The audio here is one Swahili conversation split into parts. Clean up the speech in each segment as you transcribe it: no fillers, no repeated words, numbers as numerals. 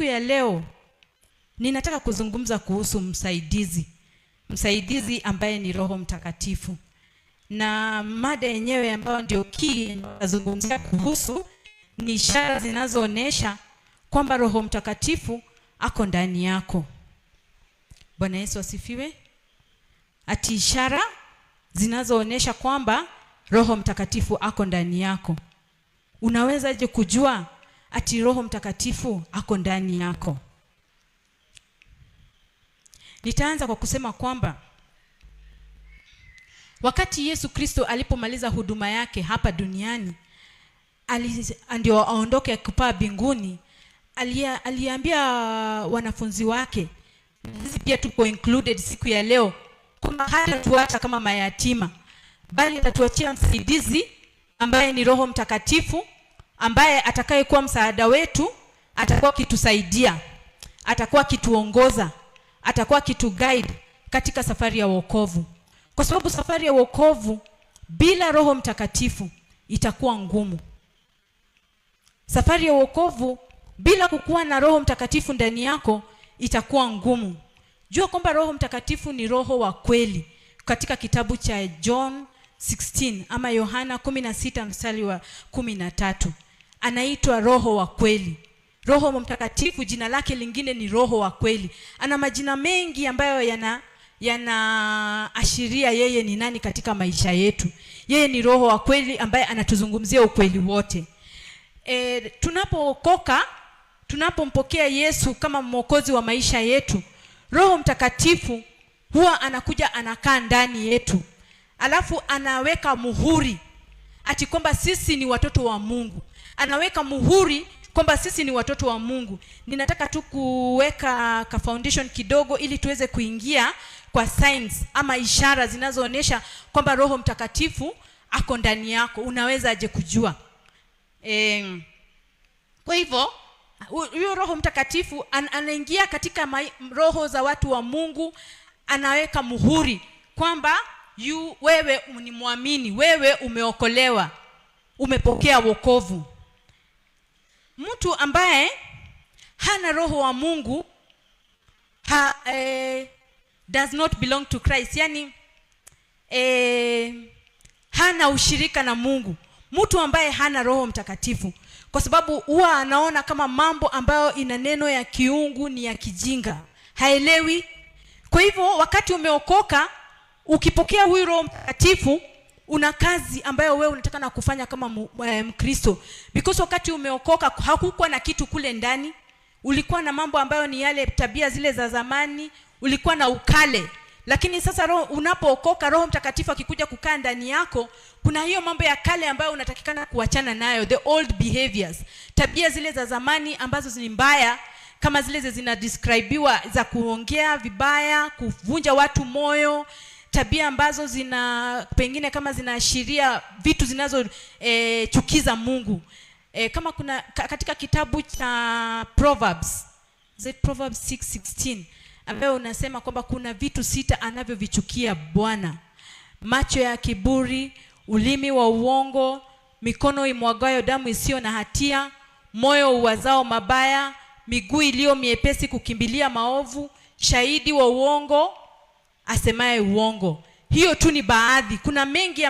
ya leo ninataka kuzungumza kuhusu msaidizi ambaye ni Roho Mtakatifu, na mada yenyewe ambayo ndio nazungumzia kuhusu ni ishara zinazoonesha kwamba Roho Mtakatifu ako ndani yako. Bwana Yesu asifiwe. Ati ishara zinazoonesha kwamba Roho Mtakatifu ako ndani yako. Unawezaje kujua ati Roho Mtakatifu ako ndani yako? Nitaanza kwa kusema kwamba wakati Yesu Kristo alipomaliza huduma yake hapa duniani, ndio aondoke kupaa mbinguni, aliambia wanafunzi wake, sisi pia tuko included siku ya leo, kwamba hatatuacha kama mayatima, bali atatuachia msaidizi ambaye ni Roho Mtakatifu, ambaye atakayekuwa msaada wetu, atakuwa kitusaidia, atakuwa kituongoza, atakuwa kitu guide katika safari ya wokovu. Kwa sababu safari ya wokovu bila Roho Mtakatifu itakuwa ngumu. Safari ya wokovu bila kukuwa na Roho Mtakatifu ndani yako itakuwa ngumu. Jua kwamba Roho Mtakatifu ni Roho wa kweli. Katika kitabu cha John 16 ama Yohana 16 mstari wa 13, anaitwa Roho wa kweli. Roho Mtakatifu jina lake lingine ni Roho wa kweli. Ana majina mengi ambayo yanaashiria yeye ni nani katika maisha yetu. Yeye ni Roho wa kweli ambaye anatuzungumzia ukweli wote. Tunapookoka, tunapompokea Yesu kama mwokozi wa maisha yetu, Roho Mtakatifu huwa anakuja anakaa ndani yetu. Alafu anaweka muhuri ati kwamba sisi ni watoto wa Mungu. Anaweka muhuri kwamba sisi ni watoto wa Mungu. Ninataka tu kuweka ka foundation kidogo ili tuweze kuingia kwa signs ama ishara zinazoonesha kwamba Roho Mtakatifu ako ndani yako. Unaweza aje kujua? Kwa hivyo huyo Roho Mtakatifu anaingia katika roho za watu wa Mungu, anaweka muhuri kwamba wewe ni muamini, wewe umeokolewa, umepokea wokovu. Mtu ambaye hana Roho wa Mungu does not belong to Christ. Yani hana ushirika na Mungu. Mtu ambaye hana Roho Mtakatifu, kwa sababu huwa anaona kama mambo ambayo ina neno ya kiungu ni ya kijinga, haelewi. Kwa hivyo wakati umeokoka, ukipokea huyu Roho Mtakatifu, una kazi ambayo wewe unataka na kufanya kama Mkristo. Because wakati umeokoka hakukuwa na kitu kule ndani. Ulikuwa na mambo ambayo ni yale tabia zile za zamani, ulikuwa na ukale. Lakini sasa unapookoka, Roho Mtakatifu akikuja kukaa ndani yako, kuna hiyo mambo ya kale ambayo unatakikana kuachana nayo, the old behaviors. Tabia zile za zamani ambazo ni mbaya, kama zile zinadescribiwa za kuongea vibaya, kuvunja watu moyo, tabia ambazo pengine kama zinaashiria vitu zinazo chukiza Mungu. Kama kuna katika kitabu cha Proverbs 6:16 ambayo unasema kwamba kuna vitu 6 anavyovichukia Bwana: macho ya kiburi, ulimi wa uongo, mikono imwagayo damu isiyo na hatia, moyo uwazao mabaya, miguu iliyo miepesi kukimbilia maovu, shahidi wa uongo, asemaye uongo. Hiyo tu ni baadhi. Kuna mengi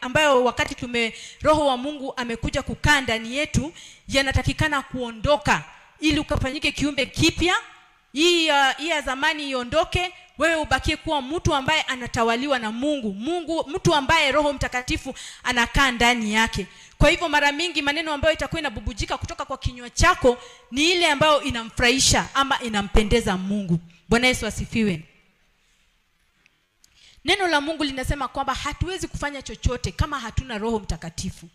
ambayo wakati Roho wa Mungu amekuja kukaa ndani yetu, yanatakikana kuondoka ili ukafanyike kiumbe kipya. Hii ya zamani iondoke, wewe ubakie kuwa mtu ambaye anatawaliwa na Mungu, mtu ambaye Roho Mtakatifu anakaa ndani yake. Kwa hivyo mara mingi maneno ambayo itakuwa inabubujika kutoka kwa kinywa chako ni ile ambayo inamfurahisha ama inampendeza Mungu. Bwana Yesu asifiwe. Neno la Mungu linasema kwamba hatuwezi kufanya chochote kama hatuna Roho Mtakatifu.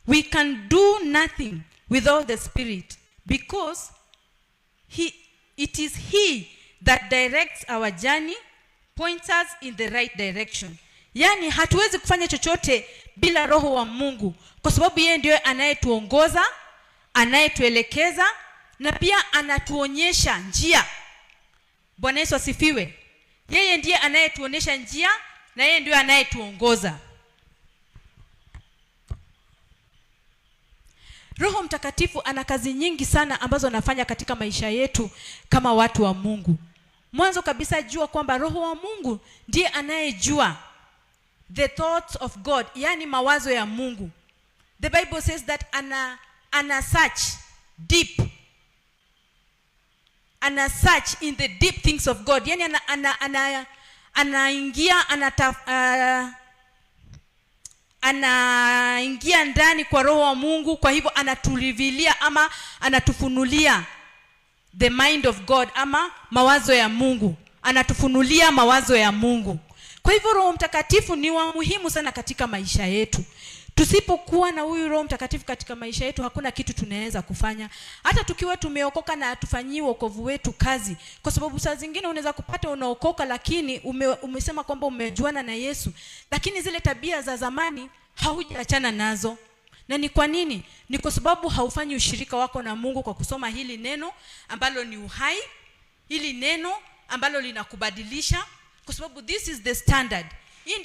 We can do nothing without the Spirit, because it is He that directs our journey, points us in the right direction. Yani hatuwezi kufanya chochote bila Roho wa Mungu, kwa sababu yeye ndiye anayetuongoza, anayetuelekeza, na pia anatuonyesha njia. Bwana Yesu asifiwe. Yeye ndiye anayetuonyesha njia na yeye ndiye anayetuongoza. Roho Mtakatifu ana kazi nyingi sana ambazo anafanya katika maisha yetu kama watu wa Mungu. Mwanzo kabisa jua kwamba Roho wa Mungu ndiye anayejua the thoughts of God, yani mawazo ya Mungu. The Bible says that ana search deep. Ana search in the deep things of God. Yani anaingia anaingia ndani kwa Roho wa Mungu, kwa hivyo anaturevealia ama anatufunulia the mind of God ama mawazo ya Mungu. Anatufunulia mawazo ya Mungu. Kwa hivyo Roho Mtakatifu ni wa muhimu sana katika maisha yetu. Tusipokuwa na huyu Roho Mtakatifu katika maisha yetu, hakuna kitu tunaweza kufanya. Hata tukiwa tumeokoka na atufanyie wokovu wetu kazi. Kwa sababu saa zingine unaweza kupata unaokoka lakini umesema kwamba umejuana na Yesu, lakini zile tabia za zamani haujaachana nazo. Na ni kwa nini? Ni kwa sababu haufanyi ushirika wako na Mungu kwa kusoma hili neno ambalo ni uhai, hili neno ambalo linakubadilisha, kwa sababu this is the standard. Hii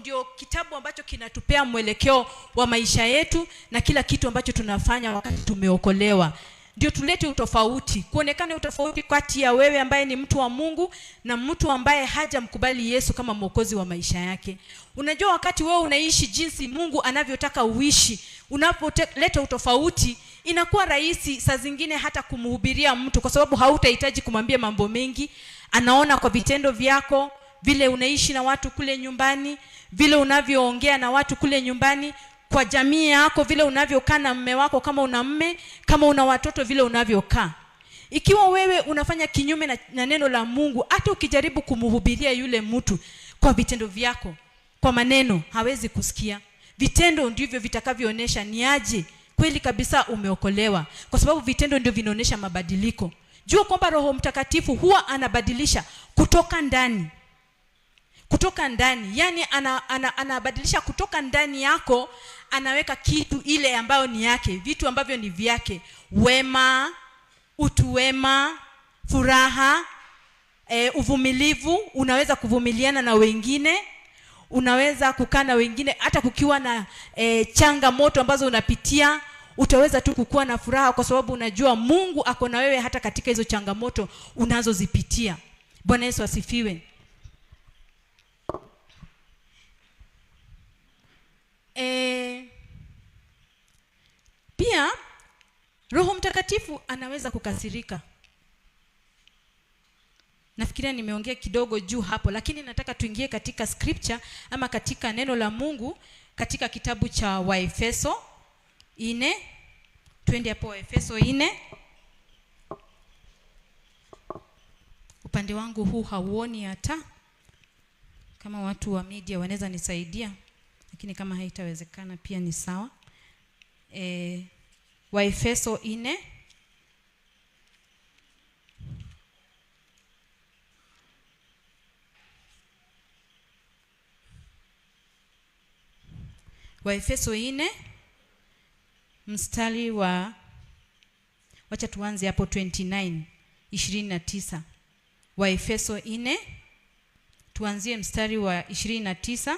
ndio kitabu ambacho kinatupea mwelekeo wa maisha yetu na kila kitu ambacho tunafanya wakati tumeokolewa. Ndio tulete utofauti, kuonekana utofauti kati ya wewe ambaye ni mtu wa Mungu na mtu ambaye hajamkubali Yesu kama mwokozi wa maisha yake. Unajua wakati wewe unaishi jinsi Mungu anavyotaka uishi, unapoleta utofauti, inakuwa rahisi saa zingine hata kumhubiria mtu, kwa sababu hautahitaji kumwambia mambo mengi. Anaona kwa vitendo vyako, vile unaishi na watu kule nyumbani, vile unavyoongea na watu kule nyumbani, kwa jamii yako, vile unavyokaa na mume wako kama una mume, kama una watoto vile unavyokaa. Ikiwa wewe unafanya kinyume na neno la Mungu, hata ukijaribu kumhubiria yule mtu kwa vitendo vyako, kwa maneno hawezi kusikia. Vitendo ndivyo vitakavyoonyesha ni aje kweli kabisa umeokolewa, kwa sababu vitendo ndio vinaonyesha mabadiliko. Jua kwamba Roho Mtakatifu huwa anabadilisha kutoka ndani. Kutoka ndani, yani anabadilisha kutoka ndani yako, anaweka kitu ile ambayo ni yake, vitu ambavyo ni vyake: wema, utu wema, furaha, uvumilivu. Unaweza kuvumiliana na wengine, unaweza kukaa na wengine hata kukiwa na changamoto ambazo unapitia, utaweza tu kukua na furaha kwa sababu unajua Mungu ako na wewe hata katika hizo changamoto unazozipitia. Bwana Yesu asifiwe. Pia Roho Mtakatifu anaweza kukasirika. Nafikiria nimeongea kidogo juu hapo, lakini nataka tuingie katika scripture ama katika neno la Mungu katika kitabu cha Waefeso 4. Twende hapo Waefeso 4. Upande wangu huu hauoni hata. Kama watu wa media wanaweza nisaidia, lakini kama haitawezekana pia ni sawa. Waefeso 4. Waefeso 4 mstari wa, wacha tuanze hapo 29. Waefeso 4 tuanzie mstari wa 29,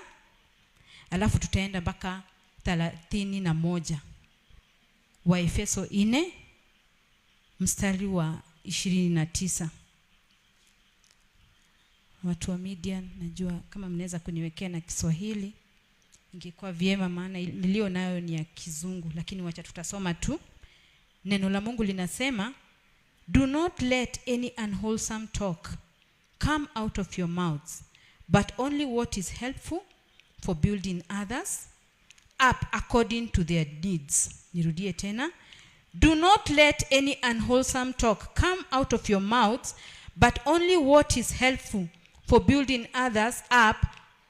alafu tutaenda mpaka 31. Waefeso 4 mstari wa 29. Watu wa media, najua kama mnaweza kuniwekea na Kiswahili ingekuwa vyema, maana nilio nayo ni ya Kizungu, lakini wacha tutasoma tu. Neno la Mungu linasema, do not let any unwholesome talk come out of your mouths, but only what is helpful for building others up according to their needs. Nirudie tena. Do not let any unwholesome talk come out of your mouths, but only what is helpful for building others up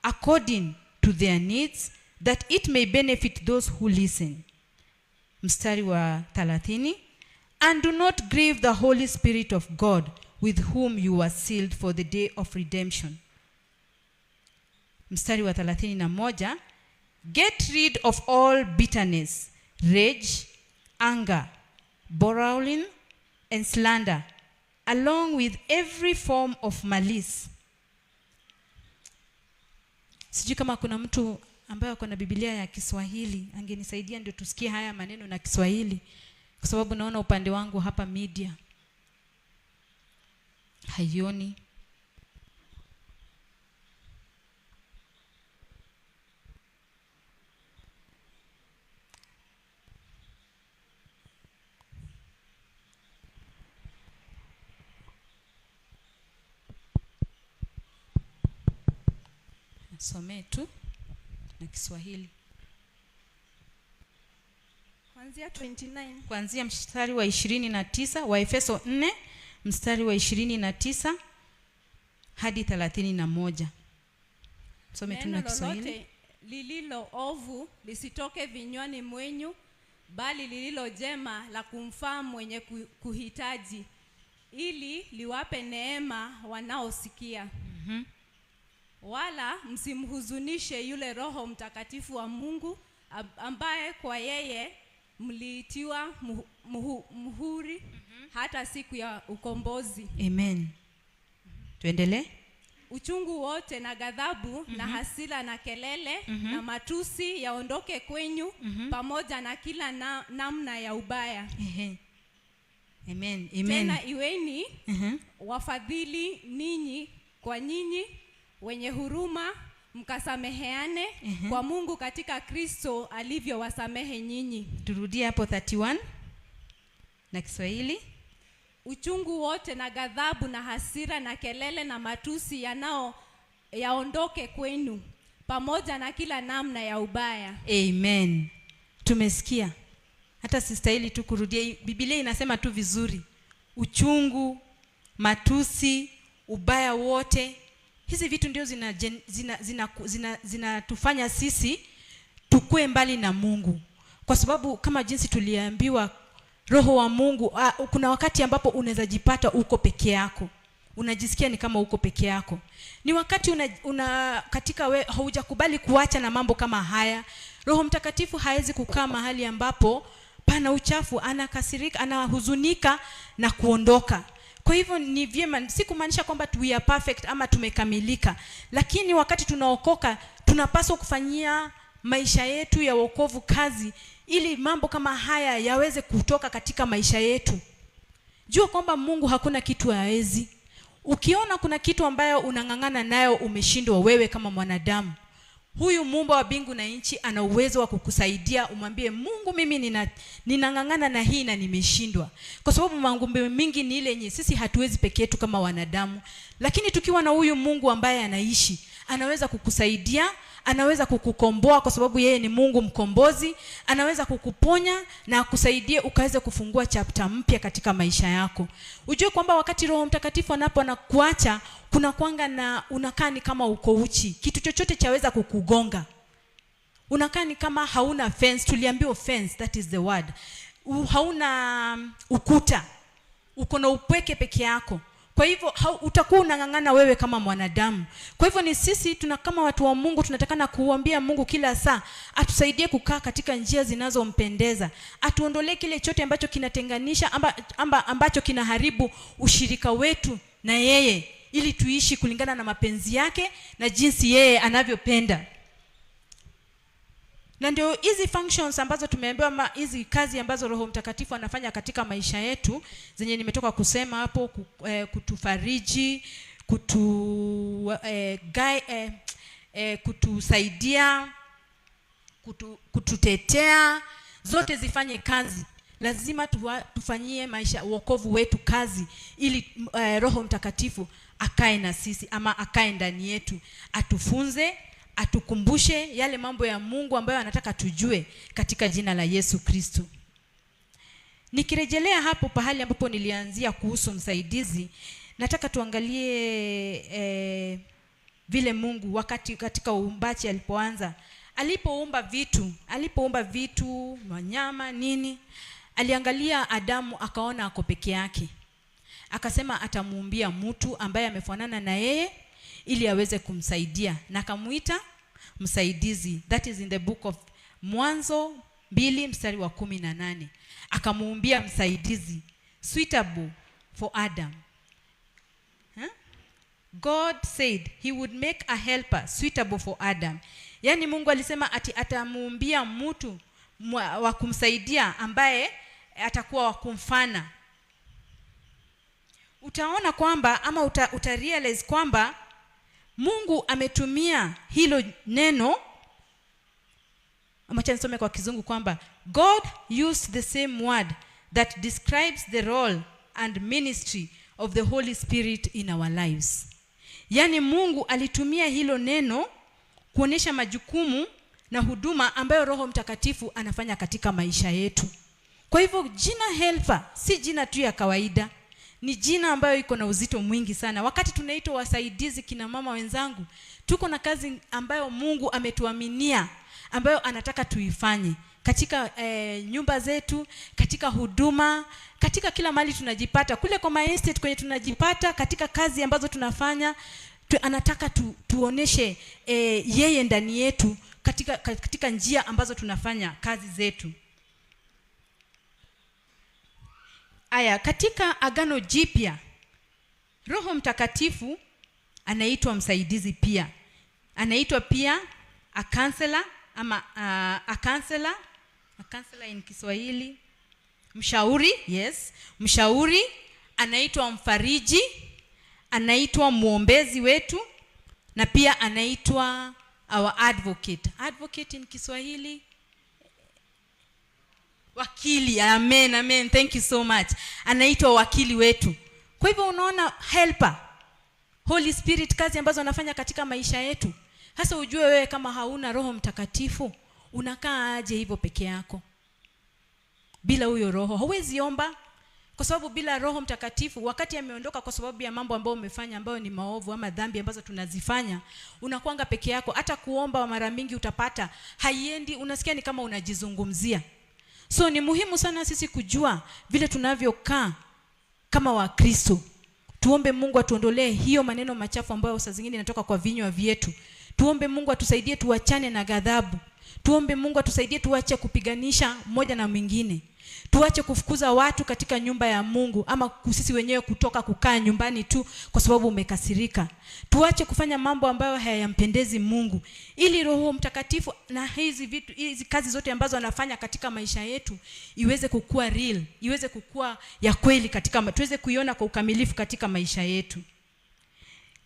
according to their needs, that it may benefit those who listen. Mstari wa 30. And do not grieve the Holy Spirit of God, with whom you were sealed for the day of redemption. Mstari wa 31. Get rid of all bitterness, rage, anger, brawling, and slander, along with every form of malice. Sijui kama kuna mtu ambaye ako na Biblia ya Kiswahili angenisaidia ndio tusikie haya maneno na Kiswahili, kwa sababu naona upande wangu hapa media haioni. Some tu na Kiswahili kuanzia mstari wa 29 wa Efeso 4 mstari wa 29 hadi 31. Some tu na Kiswahili. Lililo ovu lisitoke vinywani mwenyu, bali lililo jema la kumfaa mwenye kuhitaji, ili liwape neema wanaosikia. Wala msimhuzunishe yule Roho Mtakatifu wa Mungu, ambaye kwa yeye mliitiwa muhuri hata siku ya ukombozi. Amen. Tuendelee. Uchungu wote na ghadhabu na hasira na kelele na matusi yaondoke kwenyu, pamoja na kila namna ya ubaya. Amen. Amen. Tena iweni wafadhili ninyi kwa nyinyi, wenye huruma, mkasameheane kwa Mungu katika Kristo alivyowasamehe nyinyi. Turudie hapo 31 na Kiswahili. Uchungu wote na ghadhabu na hasira na kelele na matusi yaondoke kwenu, pamoja na kila namna ya ubaya. Amen. Tumesikia. Hata sistahili tu kurudia. Biblia inasema tu vizuri. Uchungu, matusi, ubaya wote. Hizi vitu ndio zinatufanya sisi tukue mbali na Mungu. Kwa sababu kama jinsi tuliambiwa, Roho wa Mungu, kuna wakati ambapo unaweza jipata uko peke yako. Unajisikia ni kama uko peke yako. Ni wakati katika haujakubali kuacha na mambo kama haya. Roho Mtakatifu haezi kukaa mahali ambapo pana uchafu, anakasirika, anahuzunika na kuondoka. Kwa hivyo ni vyema, si kumaanisha kwamba we are perfect ama tumekamilika, lakini wakati tunaokoka tunapaswa kufanyia maisha yetu ya wokovu kazi, ili mambo kama haya yaweze kutoka katika maisha yetu. Jua kwamba Mungu hakuna kitu haezi. Ukiona kuna kitu ambayo unang'ang'ana nayo umeshindwa wewe kama mwanadamu, huyu Muumba wa mbingu na nchi ana uwezo wa kukusaidia. Umwambie Mungu, mimi ninang'ang'ana na hii na nimeshindwa. Kwa sababu mangumbe mingi ni ile yenye sisi hatuwezi peke yetu kama wanadamu. Lakini tukiwa na huyu Mungu ambaye anaishi, anaweza kukusaidia, anaweza kukukomboa kwa sababu yeye ni Mungu mkombozi, anaweza kukuponya na kukusaidia ukaweze kufungua chapter mpya katika maisha yako. Ujue kwamba wakati Roho Mtakatifu anakuacha, kuna kwanga na unakaa ni kama uko uchi. Kitu chochote chaweza kukugonga. Unakaa ni kama hauna fence. Tuliambiwa fence, that is the word. Hauna ukuta. Uko na upweke peke yako. Kwa hivyo utakuwa unang'ang'ana wewe kama mwanadamu. Kwa hivyo ni sisi kama watu wa Mungu tunatakana kuambia Mungu kila saa atusaidie kukaa katika njia zinazompendeza. Atuondolee kile chote ambacho kinatenganisha ambacho kinaharibu ushirika wetu na yeye, ili tuishi kulingana na mapenzi yake na jinsi yeye anavyopenda. Na ndio hizi functions ambazo tumeambiwa, hizi kazi ambazo Roho Mtakatifu anafanya katika maisha yetu, zenye nimetoka kusema hapo, kutufariji, kutusaidia, kututetea, zote zifanye kazi. Lazima tufanyie maisha wokovu wetu kazi, ili Roho Mtakatifu akae na sisi ama akae ndani yetu, atufunze, atukumbushe yale mambo ya Mungu ambayo anataka tujue, katika jina la Yesu Kristo. Nikirejelea hapo pahali ambapo nilianzia kuhusu msaidizi, nataka tuangalie vile Mungu wakati katika uumbaji alipoumba vitu, wanyama, nini, aliangalia Adamu akaona ako peke yake. Akasema atamuumbia mtu ambaye amefanana na yeye ili aweze kumsaidia, na akamuita msaidizi. That is in the book of Mwanzo 2 mstari wa 18. Akamuumbia msaidizi suitable for Adam. God said he would make a helper suitable for Adam. Yaani Mungu alisema ati atamuumbia mtu wa kumsaidia ambaye atakuwa wa kumfana. Utaona kwamba ama utarealize kwamba Mungu ametumia hilo neno. Acha nisome kwa Kizungu kwamba God used the same word that describes the role and ministry of the Holy Spirit in our lives. Yaani Mungu alitumia hilo neno kuonesha majukumu na huduma ambayo Roho Mtakatifu anafanya katika maisha yetu. Kwa hivyo jina helper si jina tu ya kawaida, ni jina ambayo iko na uzito mwingi sana. Wakati tunaitwa wasaidizi, kina mama wenzangu, tuko na kazi ambayo Mungu ametuaminia, ambayo anataka tuifanye katika nyumba zetu, katika huduma, katika kila mahali tunajipata, kule kwa my estate kwenye tunajipata, katika kazi ambazo tunafanya, anataka tuoneshe yeye ndani yetu katika njia ambazo tunafanya kazi zetu. Aya, katika Agano Jipya Roho Mtakatifu anaitwa msaidizi pia. Anaitwa pia a counselor ama a counselor in Kiswahili. Mshauri, yes, mshauri. Anaitwa mfariji, anaitwa muombezi wetu, na pia anaitwa our advocate. Advocate in Kiswahili, wakili. Amen, thank you so much. Anaitwa wakili wetu. Kwa hivyo unaona helper, Holy Spirit, kazi ambazo anafanya katika maisha yetu. Hasa ujue wewe kama hauna Roho Mtakatifu, unakaa aje hivyo peke yako? Bila huyo Roho hauwezi omba, kwa sababu bila Roho Mtakatifu, wakati ameondoka kwa sababu ya mambo ambayo umefanya ambayo ni maovu ama dhambi ambazo tunazifanya, unakuanga peke yako. Hata kuomba mara mingi utapata haiendi, unasikia ni kama unajizungumzia. So ni muhimu sana sisi kujua vile tunavyokaa kama Wakristo. Tuombe Mungu atuondolee hiyo maneno machafu ambayo saa zingine inatoka kwa vinywa vyetu. Tuombe Mungu atusaidie tuachane na ghadhabu. Tuombe Mungu atusaidie tuache kupiganisha mmoja na mwingine. Tuache kufukuza watu katika nyumba ya Mungu, ama sisi wenyewe kutoka kukaa nyumbani tu kwa sababu umekasirika. Tuache kufanya mambo ambayo hayampendezi Mungu, ili Roho Mtakatifu na hizi kazi zote ambazo anafanya katika maisha yetu iweze kukua real, iweze kukua ya kweli tuweze kuiona kwa ukamilifu katika maisha yetu.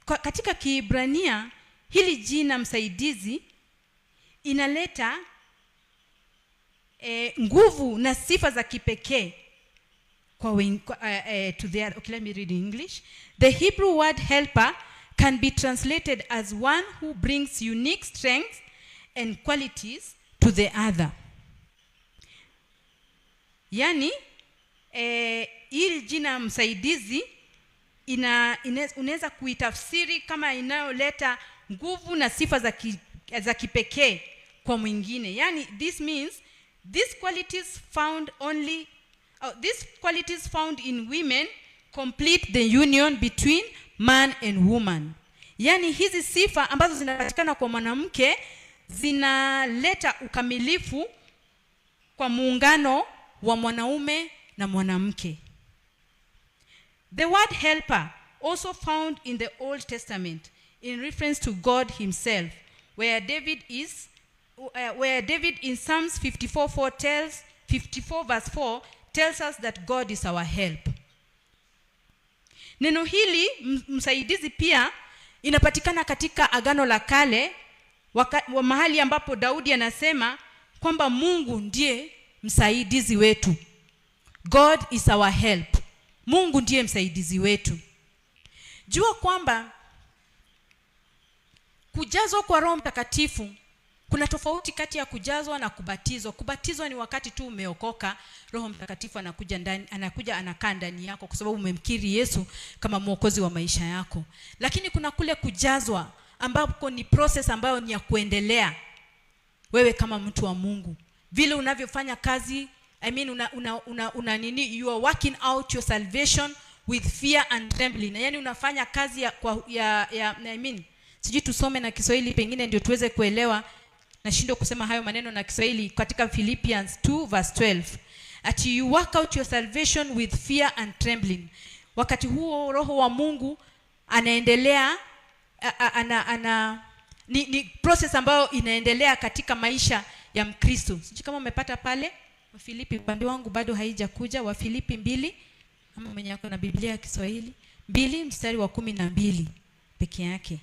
Katika Kiebrania hili jina msaidizi inaleta nguvu na sifa za kipekee okay, let me read in English. The Hebrew word helper can be translated as one who brings unique strengths and qualities to the other. Yani hili jina msaidizi unaweza kuitafsiri kama inayoleta nguvu na sifa za kipekee kwa mwingine. Yani this means these qualities found in women complete the union between man and woman. Yani hizi sifa ambazo zinapatikana kwa mwanamke zinaleta ukamilifu kwa muungano wa mwanaume na mwanamke. The word helper also found in the Old Testament in reference to God himself, where David in Psalms 54 verse 4 tells us that God is our help. Neno hili msaidizi pia inapatikana katika Agano la Kale, mahali ambapo Daudi anasema kwamba Mungu ndiye msaidizi wetu. God is our help. Mungu ndiye msaidizi wetu. Jua kwamba kujazwa kwa Roho Mtakatifu, kuna tofauti kati ya kujazwa na kubatizwa. Kubatizwa ni wakati tu umeokoka, Roho Mtakatifu anakuja anakaa ndani yako kwa sababu umemkiri Yesu kama mwokozi wa maisha yako. Lakini kuna kule kujazwa ambapo ni process ambayo ni ya kuendelea wewe kama mtu wa Mungu. Vile unavyofanya kazi, you are working out your salvation with fear and trembling. Yani unafanya kazi sijui tusome na Kiswahili pengine ndio tuweze kuelewa. Nashindwa kusema hayo maneno na Kiswahili. Katika Philippians 2 verse 12, ati you work out your salvation with fear and trembling. Wakati huo Roho wa Mungu anaendelea ni process ambayo inaendelea katika maisha ya Mkristo. Sijui kama umepata pale Wafilipi, upande wangu bado haijakuja. Wafilipi 2, ama mwenye yako na Biblia ya Kiswahili, 2 mstari wa 12 peke yake.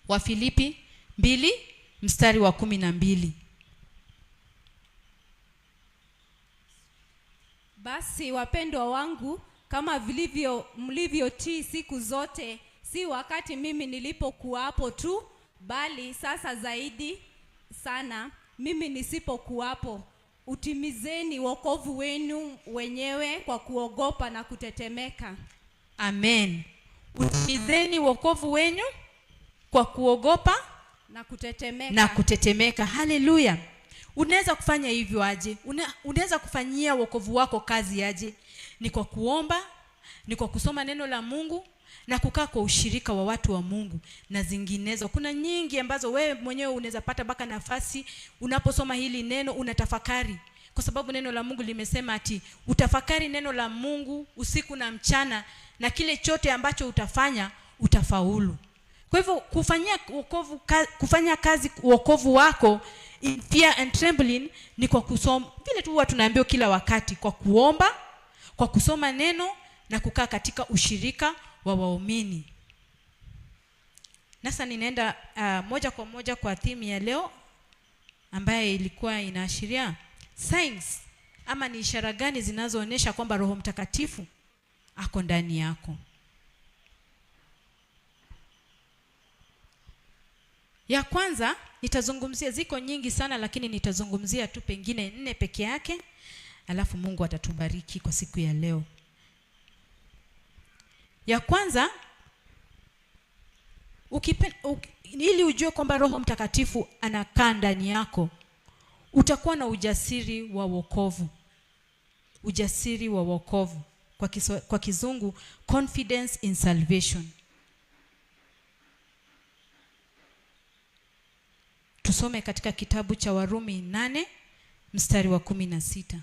Wafilipi 2 mstari wa 12. Basi wapendwa wangu, kama mlivyotii siku zote, si wakati mimi nilipokuwapo tu, bali sasa zaidi sana mimi nisipokuwapo, utimizeni wokovu wenu wenyewe kwa kuogopa na kutetemeka. Amen. Utimizeni wokovu wenu kwa kuogopa na kutetemeka. Haleluya. Unaweza kufanya hivyo aje? Unaweza kufanyia wokovu wako kazi aje? Ni kwa kuomba, ni kwa kusoma neno la Mungu, na kukaa kwa ushirika wa watu wa Mungu na zinginezo. Kuna nyingi ambazo wewe mwenyewe unaweza pata baka nafasi unaposoma hili neno unatafakari, kwa sababu neno la Mungu limesema ati utafakari neno la Mungu usiku na mchana, na kile chote ambacho utafanya utafaulu. Kwa hivyo kufanya kazi wokovu wako in fear and trembling ni kwa kusoma, vile tu huwa tunaambiwa kila wakati, kwa kuomba, kwa kusoma neno na kukaa katika ushirika wa waumini. Nasa ninaenda moja kwa moja kwa theme ya leo ambaye ilikuwa inaashiria signs, ama ni ishara gani zinazoonyesha kwamba Roho Mtakatifu ako ndani yako. Ya kwanza nitazungumzia, ziko nyingi sana lakini nitazungumzia tu pengine 4 peke yake, alafu Mungu atatubariki kwa siku ya leo. Ya kwanza, ili ujue kwamba Roho Mtakatifu anakaa ndani yako, utakuwa na ujasiri wa wokovu. Ujasiri wa wokovu, kwa kizungu confidence in salvation. Tusome katika kitabu cha Warumi 8 mstari wa 16.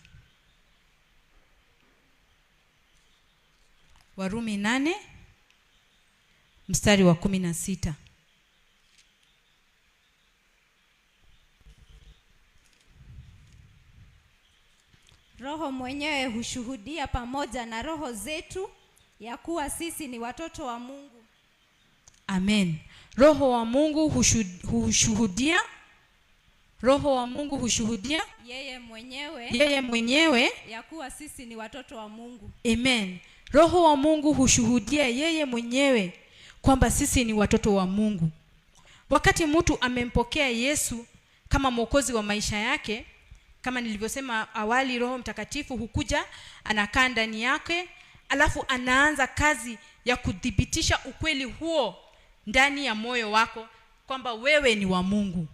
Warumi 8 mstari wa 16. Roho mwenyewe hushuhudia pamoja na roho zetu ya kuwa sisi ni watoto wa Mungu. Amen. Roho wa Mungu hushuhudia. Roho wa Mungu hushuhudia yeye mwenyewe ya kuwa sisi ni watoto wa Mungu. Amen. Roho wa Mungu hushuhudia yeye mwenyewe kwamba sisi ni watoto wa Mungu. Wakati mtu amempokea Yesu kama mwokozi wa maisha yake, kama nilivyosema awali, Roho Mtakatifu hukuja, anakaa ndani yake, alafu anaanza kazi ya kudhibitisha ukweli huo ndani ya moyo wako kwamba wewe ni wa Mungu.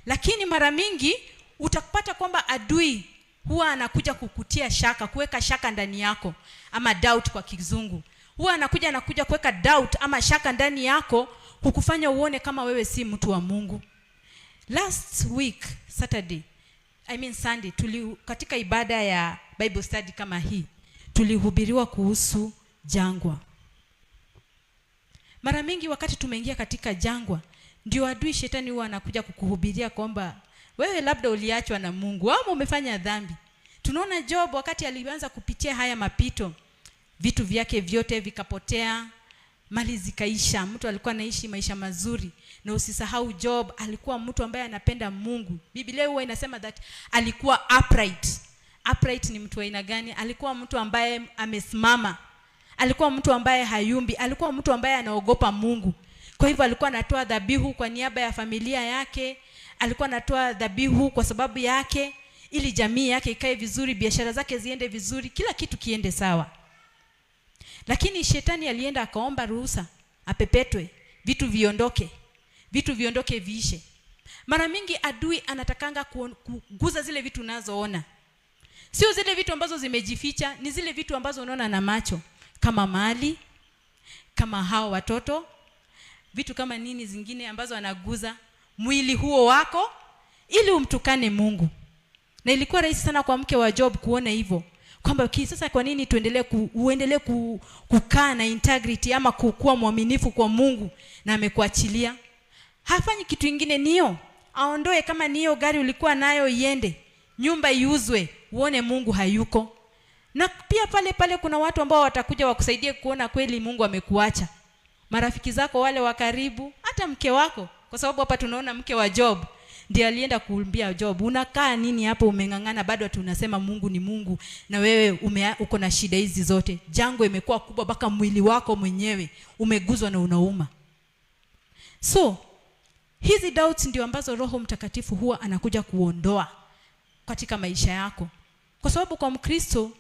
Lakini mara mingi utapata kwamba adui huwa anakuja kukutia shaka, kuweka shaka ndani yako, ama doubt kwa kizungu. Huwa anakuja kuweka doubt ama shaka ndani yako, kukufanya uone kama wewe si mtu wa Mungu. Last week Sunday, katika ibada ya Bible study kama hii, tulihubiriwa kuhusu jangwa. Mara mingi wakati tumeingia katika jangwa, ndio adui shetani huwa anakuja kukuhubiria kwamba wewe labda uliachwa na Mungu au umefanya dhambi. Tunaona Job wakati alianza kupitia haya mapito, vitu vyake vyote vikapotea, mali zikaisha. Mtu alikuwa anaishi maisha mazuri, na usisahau Job alikuwa mtu ambaye anapenda Mungu. Biblia huwa inasema that alikuwa upright. Upright ni mtu wa aina gani? Alikuwa mtu ambaye amesimama. Alikuwa mtu ambaye hayumbi. Alikuwa mtu ambaye anaogopa Mungu. Kwa hivyo alikuwa anatoa dhabihu kwa niaba ya familia yake. Alikuwa anatoa dhabihu kwa sababu yake, ili jamii yake ikae vizuri, biashara zake ziende vizuri, kila kitu kiende sawa. Lakini shetani alienda akaomba ruhusa apepetwe, vitu viondoke viishe. Mara mingi adui anatakanga kuguza zile vitu unazoona. Sio zile vitu ambazo zimejificha, ni zile vitu ambazo unaona na macho, kama mali, kama hao watoto, vitu kama nini zingine ambazo anaguza mwili huo wako ili umtukane Mungu. Na ilikuwa rahisi sana kwa mke wa Job kuona hivyo, kwamba sasa kwa nini uendelee kukaa na integrity ama kuwa mwaminifu kwa Mungu na amekuachilia? Hafanyi kitu kingine, niyo aondoe. Kama niyo gari ulikuwa nayo iende, nyumba iuzwe, uone Mungu hayuko. Na pia pale kuna watu ambao watakuja wakusaidie kuona kweli Mungu amekuacha. Marafiki zako wale wa karibu, hata mke wako, kwa sababu hapa tunaona mke wa Job ndiye alienda kuambia Job, unakaa nini hapo umengangana, bado tunasema Mungu ni Mungu na wewe uko na shida hizi zote. Jangwa imekuwa kubwa mpaka mwili wako mwenyewe umeguzwa na unauma. So hizi doubts ndio ambazo Roho Mtakatifu huwa anakuja kuondoa katika maisha yako. Kwa sababu kwa Mkristo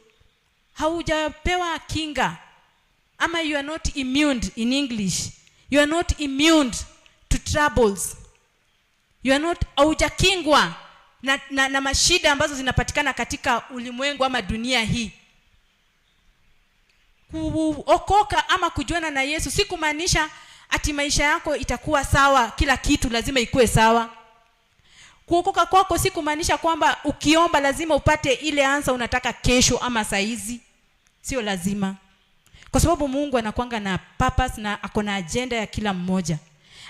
haujapewa kinga, ama you are not immune in English. You are not immune to troubles. You are not, haujakingwa na mashida ambazo zinapatikana katika ulimwengu ama dunia hii. Kuokoka ama kujuana na Yesu si kumaanisha ati maisha yako itakuwa sawa, kila kitu lazima ikuwe sawa. Kuokoka kwako si kumaanisha kwamba ukiomba lazima upate ile answer unataka kesho ama saa hizi. Sio lazima. Kwa sababu Mungu anakuanga na purpose na ako na agenda ya kila mmoja.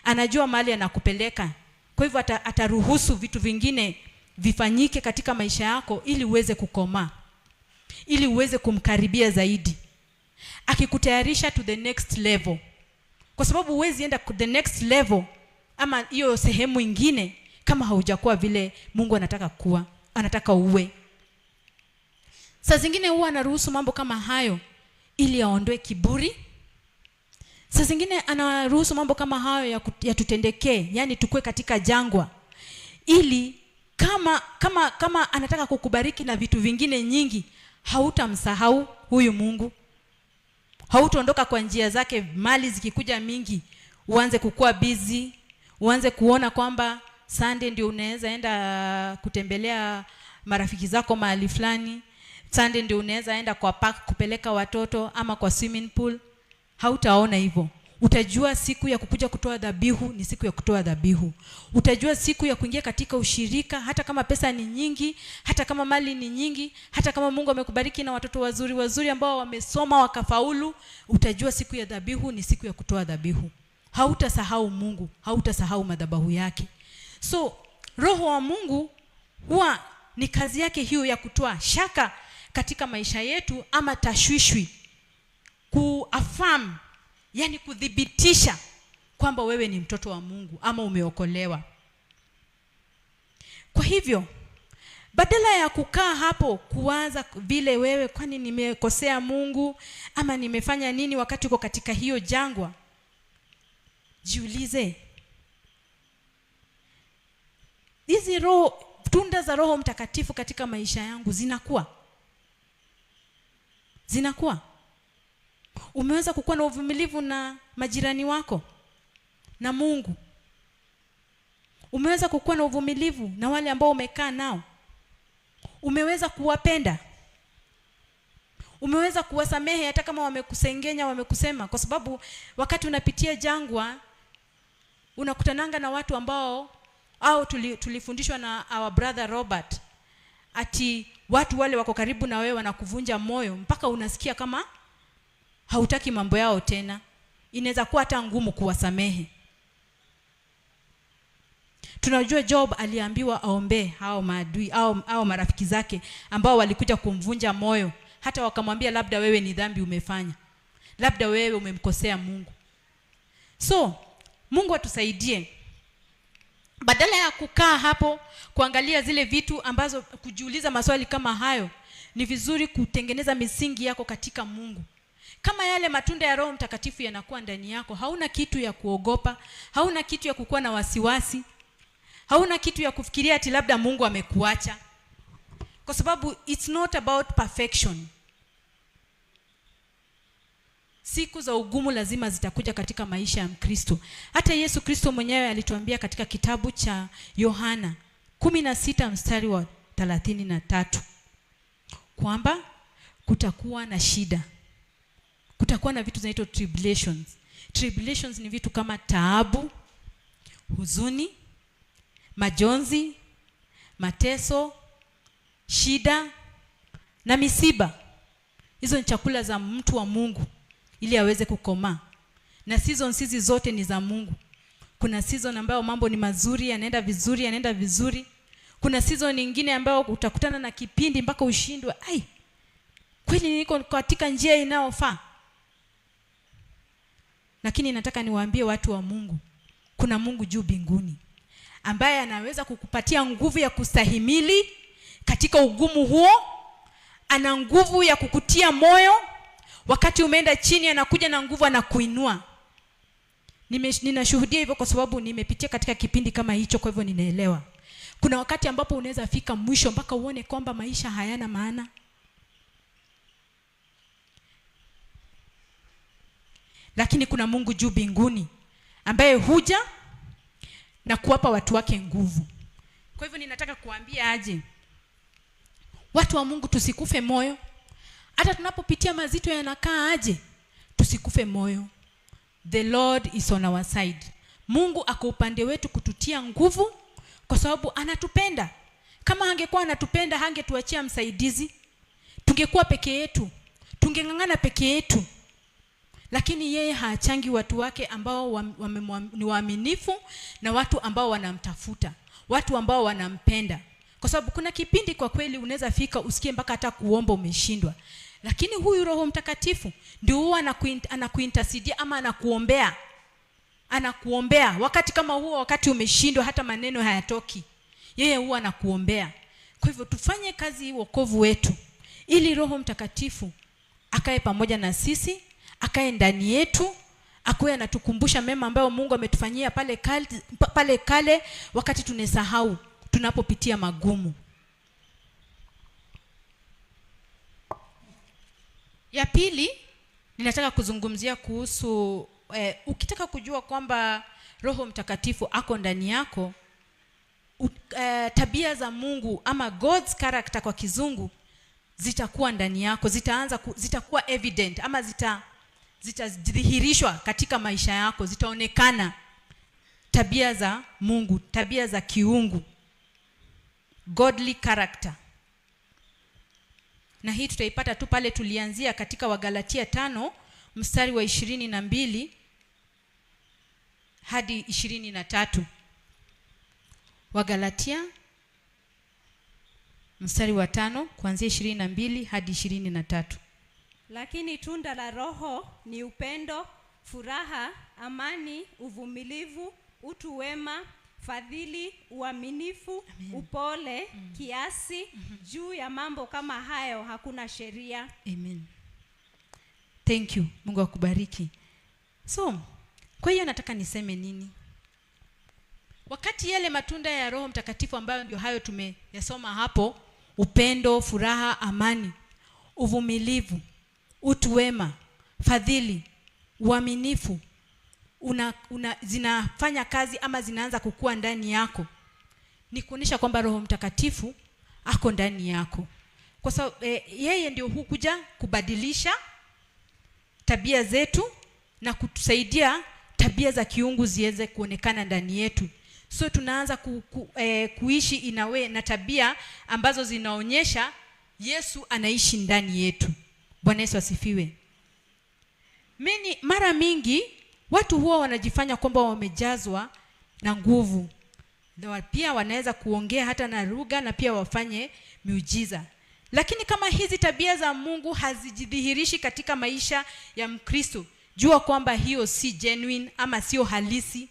Anajua mahali anakupeleka. Kwa hivyo ataruhusu vitu vingine vifanyike katika maisha yako ili uweze kukomaa, ili uweze kumkaribia zaidi, akikutayarisha to the next level. Kwa sababu huwezi enda to the next level ama hiyo sehemu nyingine kama haujakuwa vile Mungu anataka uwe. Saa zingine huwa anaruhusu mambo kama hayo ili aondoe kiburi. Saa zingine anaruhusu mambo kama hayo yatutendekee, yani tukue katika jangwa, ili kama anataka kukubariki na vitu vingine nyingi, hautamsahau huyu Mungu. Hautaondoka kwa njia zake. Mali zikikuja mingi, uanze kukua busy, uanze kuona kwamba Sunday ndio unaweza enda kutembelea marafiki zako mahali fulani, Sunday ndio unaweza enda kwa park kupeleka watoto ama kwa swimming pool. Hautaona hivyo. Utajua siku ya kukuja kutoa dhabihu ni siku ya kutoa dhabihu. Utajua siku ya kuingia katika ushirika, hata kama pesa ni nyingi, hata kama mali ni nyingi, hata kama Mungu amekubariki na watoto wazuri ambao wamesoma wakafaulu, utajua siku ya dhabihu ni siku ya kutoa dhabihu. Hautasahau Mungu, hautasahau madhabahu yake. So Roho wa Mungu huwa ni kazi yake hiyo ya kutoa shaka katika maisha yetu ama tashwishwi, kuaffirm, yani kudhibitisha kwamba wewe ni mtoto wa Mungu ama umeokolewa. Kwa hivyo badala ya kukaa hapo kuwaza vile wewe kwani nimekosea Mungu ama nimefanya nini wakati uko katika hiyo jangwa, jiulize, hizi tunda za Roho Mtakatifu katika maisha yangu zinakuwa? Umeweza kukuwa na uvumilivu na majirani wako na Mungu? Umeweza kukuwa na uvumilivu na wale ambao umekaa nao? Umeweza kuwapenda? Umeweza kuwasamehe hata kama wamekusengenya, wamekusema? Kwa sababu wakati unapitia jangwa unakutananga na watu ambao tulifundishwa na our brother Robert, ati watu wale wako karibu na wewe wanakuvunja moyo mpaka unasikia kama hautaki mambo yao tena. Inaweza kuwa hata ngumu kuwasamehe. Tunajua Job aliambiwa aombe hao maadui au marafiki zake ambao walikuja kumvunja moyo, hata wakamwambia labda wewe ni dhambi umefanya, labda wewe umemkosea Mungu. So Mungu atusaidie, badala ya kukaa hapo kuangalia zile vitu ambazo, kujiuliza maswali kama hayo, ni vizuri kutengeneza misingi yako katika Mungu. Kama yale matunda ya Roho Mtakatifu yanakuwa ndani yako, hauna kitu ya kuogopa, hauna kitu ya kukuwa na wasiwasi, hauna kitu ya kufikiria ati labda Mungu amekuacha. Kwa sababu it's not about perfection. Siku za ugumu lazima zitakuja katika maisha ya Mkristo. Hata Yesu Kristo mwenyewe alituambia katika kitabu cha Yohana 16 mstari wa 33 kwamba kutakuwa na shida. Kutakuwa na vitu zinaitwa tribulations. Tribulations ni vitu kama taabu, huzuni, majonzi, mateso, shida na misiba. Hizo ni chakula za mtu wa Mungu ili aweze kukomaa. Na seasons hizi zote ni za Mungu. Kuna season ambayo mambo ni mazuri, yanaenda vizuri. Kuna season nyingine ambayo utakutana na kipindi mpaka ushindwe, kweli niko katika njia inayofaa? Lakini nataka niwaambie watu wa Mungu, kuna Mungu juu mbinguni ambaye anaweza kukupatia nguvu ya kustahimili katika ugumu huo. Ana nguvu ya kukutia moyo wakati umeenda chini, anakuja na nguvu, anakuinua. Ninashuhudia hivyo kwa sababu nimepitia katika kipindi kama hicho, kwa hivyo ninaelewa. Kuna wakati ambapo unaweza fika mwisho mpaka uone kwamba maisha hayana maana. Lakini kuna Mungu juu mbinguni ambaye huja na kuwapa watu wake nguvu. Kwa hivyo ninataka kuambia aje, watu wa Mungu, tusikufe moyo. Hata tunapopitia mazito yanakaa aje, tusikufe moyo. The Lord is on our side. Mungu ako upande wetu kututia nguvu kwa sababu anatupenda. Kama angekuwa anatupenda, hangetuachia msaidizi. Tungekuwa peke yetu, tungeng'ang'ana peke yetu. Lakini yeye haachangi watu wake ambao ni waaminifu na watu ambao wanamtafuta, watu ambao wanampenda. Kwa sababu kuna kipindi kwa kweli unaweza fika usikie mpaka hata kuomba umeshindwa. Lakini huyu Roho Mtakatifu ndio huwa anakuintercede ama anakuombea. Anakuombea wakati kama huo, wakati umeshindwa hata maneno hayatoki, yeye huwa anakuombea. Kwa hivyo tufanye kazi wokovu wetu ili Roho Mtakatifu akae pamoja na sisi, akae ndani yetu, akuwe anatukumbusha mema ambayo Mungu ametufanyia pale kale wakati tunesahau, tunapopitia magumu. Ya pili, ninataka kuzungumzia kuhusu ukitaka kujua kwamba Roho Mtakatifu ako ndani yako, tabia za Mungu ama God's character kwa kizungu zitakuwa ndani yako, zitakuwa evident ama zitadhihirishwa katika maisha yako, zitaonekana tabia za Mungu, tabia za kiungu, godly character. Na hii tutaipata tu pale tulianzia katika Wagalatia 5 mstari wa 22 hadi 23. Wagalatia mstari wa 5 kuanzia 22 hadi 23. Lakini tunda la Roho ni upendo, furaha, amani, uvumilivu, utu wema, fadhili, uaminifu, upole, kiasi. Juu ya mambo kama hayo hakuna sheria. Amen. Thank you. Mungu akubariki. So, kwa hiyo nataka niseme nini? Wakati yale matunda ya Roho Mtakatifu ambayo ndio hayo tumeyasoma hapo, upendo, furaha, amani, uvumilivu, utu wema, fadhili, uaminifu, zinafanya kazi ama zinaanza kukua ndani yako, ni kuonyesha kwamba Roho Mtakatifu ako ndani yako. Kwa sababu yeye ndio hukuja kubadilisha tabia zetu na kutusaidia tabia za kiungu ziweze kuonekana ndani yetu. So tunaanza kuishi inawe na tabia ambazo zinaonyesha Yesu anaishi ndani yetu. Bwana Yesu asifiwe. Mara mingi watu huwa wanajifanya kwamba wamejazwa na nguvu. Na pia wanaweza kuongea hata na lugha na pia wafanye miujiza. Lakini kama hizi tabia za Mungu hazijidhihirishi katika maisha ya Mkristo, jua kwamba hiyo si genuine ama sio halisi.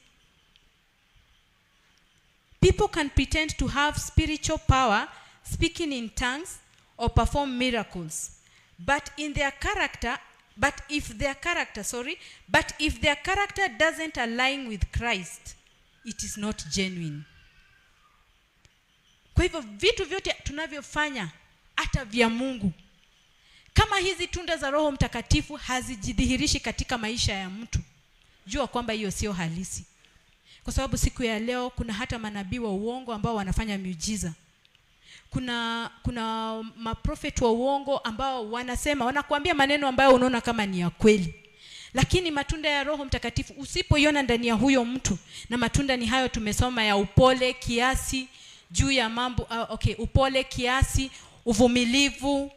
People can pretend to have spiritual power, speaking in tongues or perform miracles, but if their character doesn't align with Christ, it is not genuine. Kwa hivyo vitu vyote tunavyofanya hata vya Mungu, kama hizi tunda za Roho Mtakatifu hazijidhihirishi katika maisha ya mtu, jua kwamba hiyo sio halisi. Kwa sababu siku ya leo kuna hata manabii wa uongo ambao wanafanya miujiza. Kuna maprofeti wa uongo ambao wanakuambia maneno ambayo unaona kama ni ya kweli. Lakini matunda ya Roho Mtakatifu usipoiona ndani ya huyo mtu, na matunda ni hayo tumesoma ya upole, kiasi, juu ya mambo upole, kiasi, uvumilivu,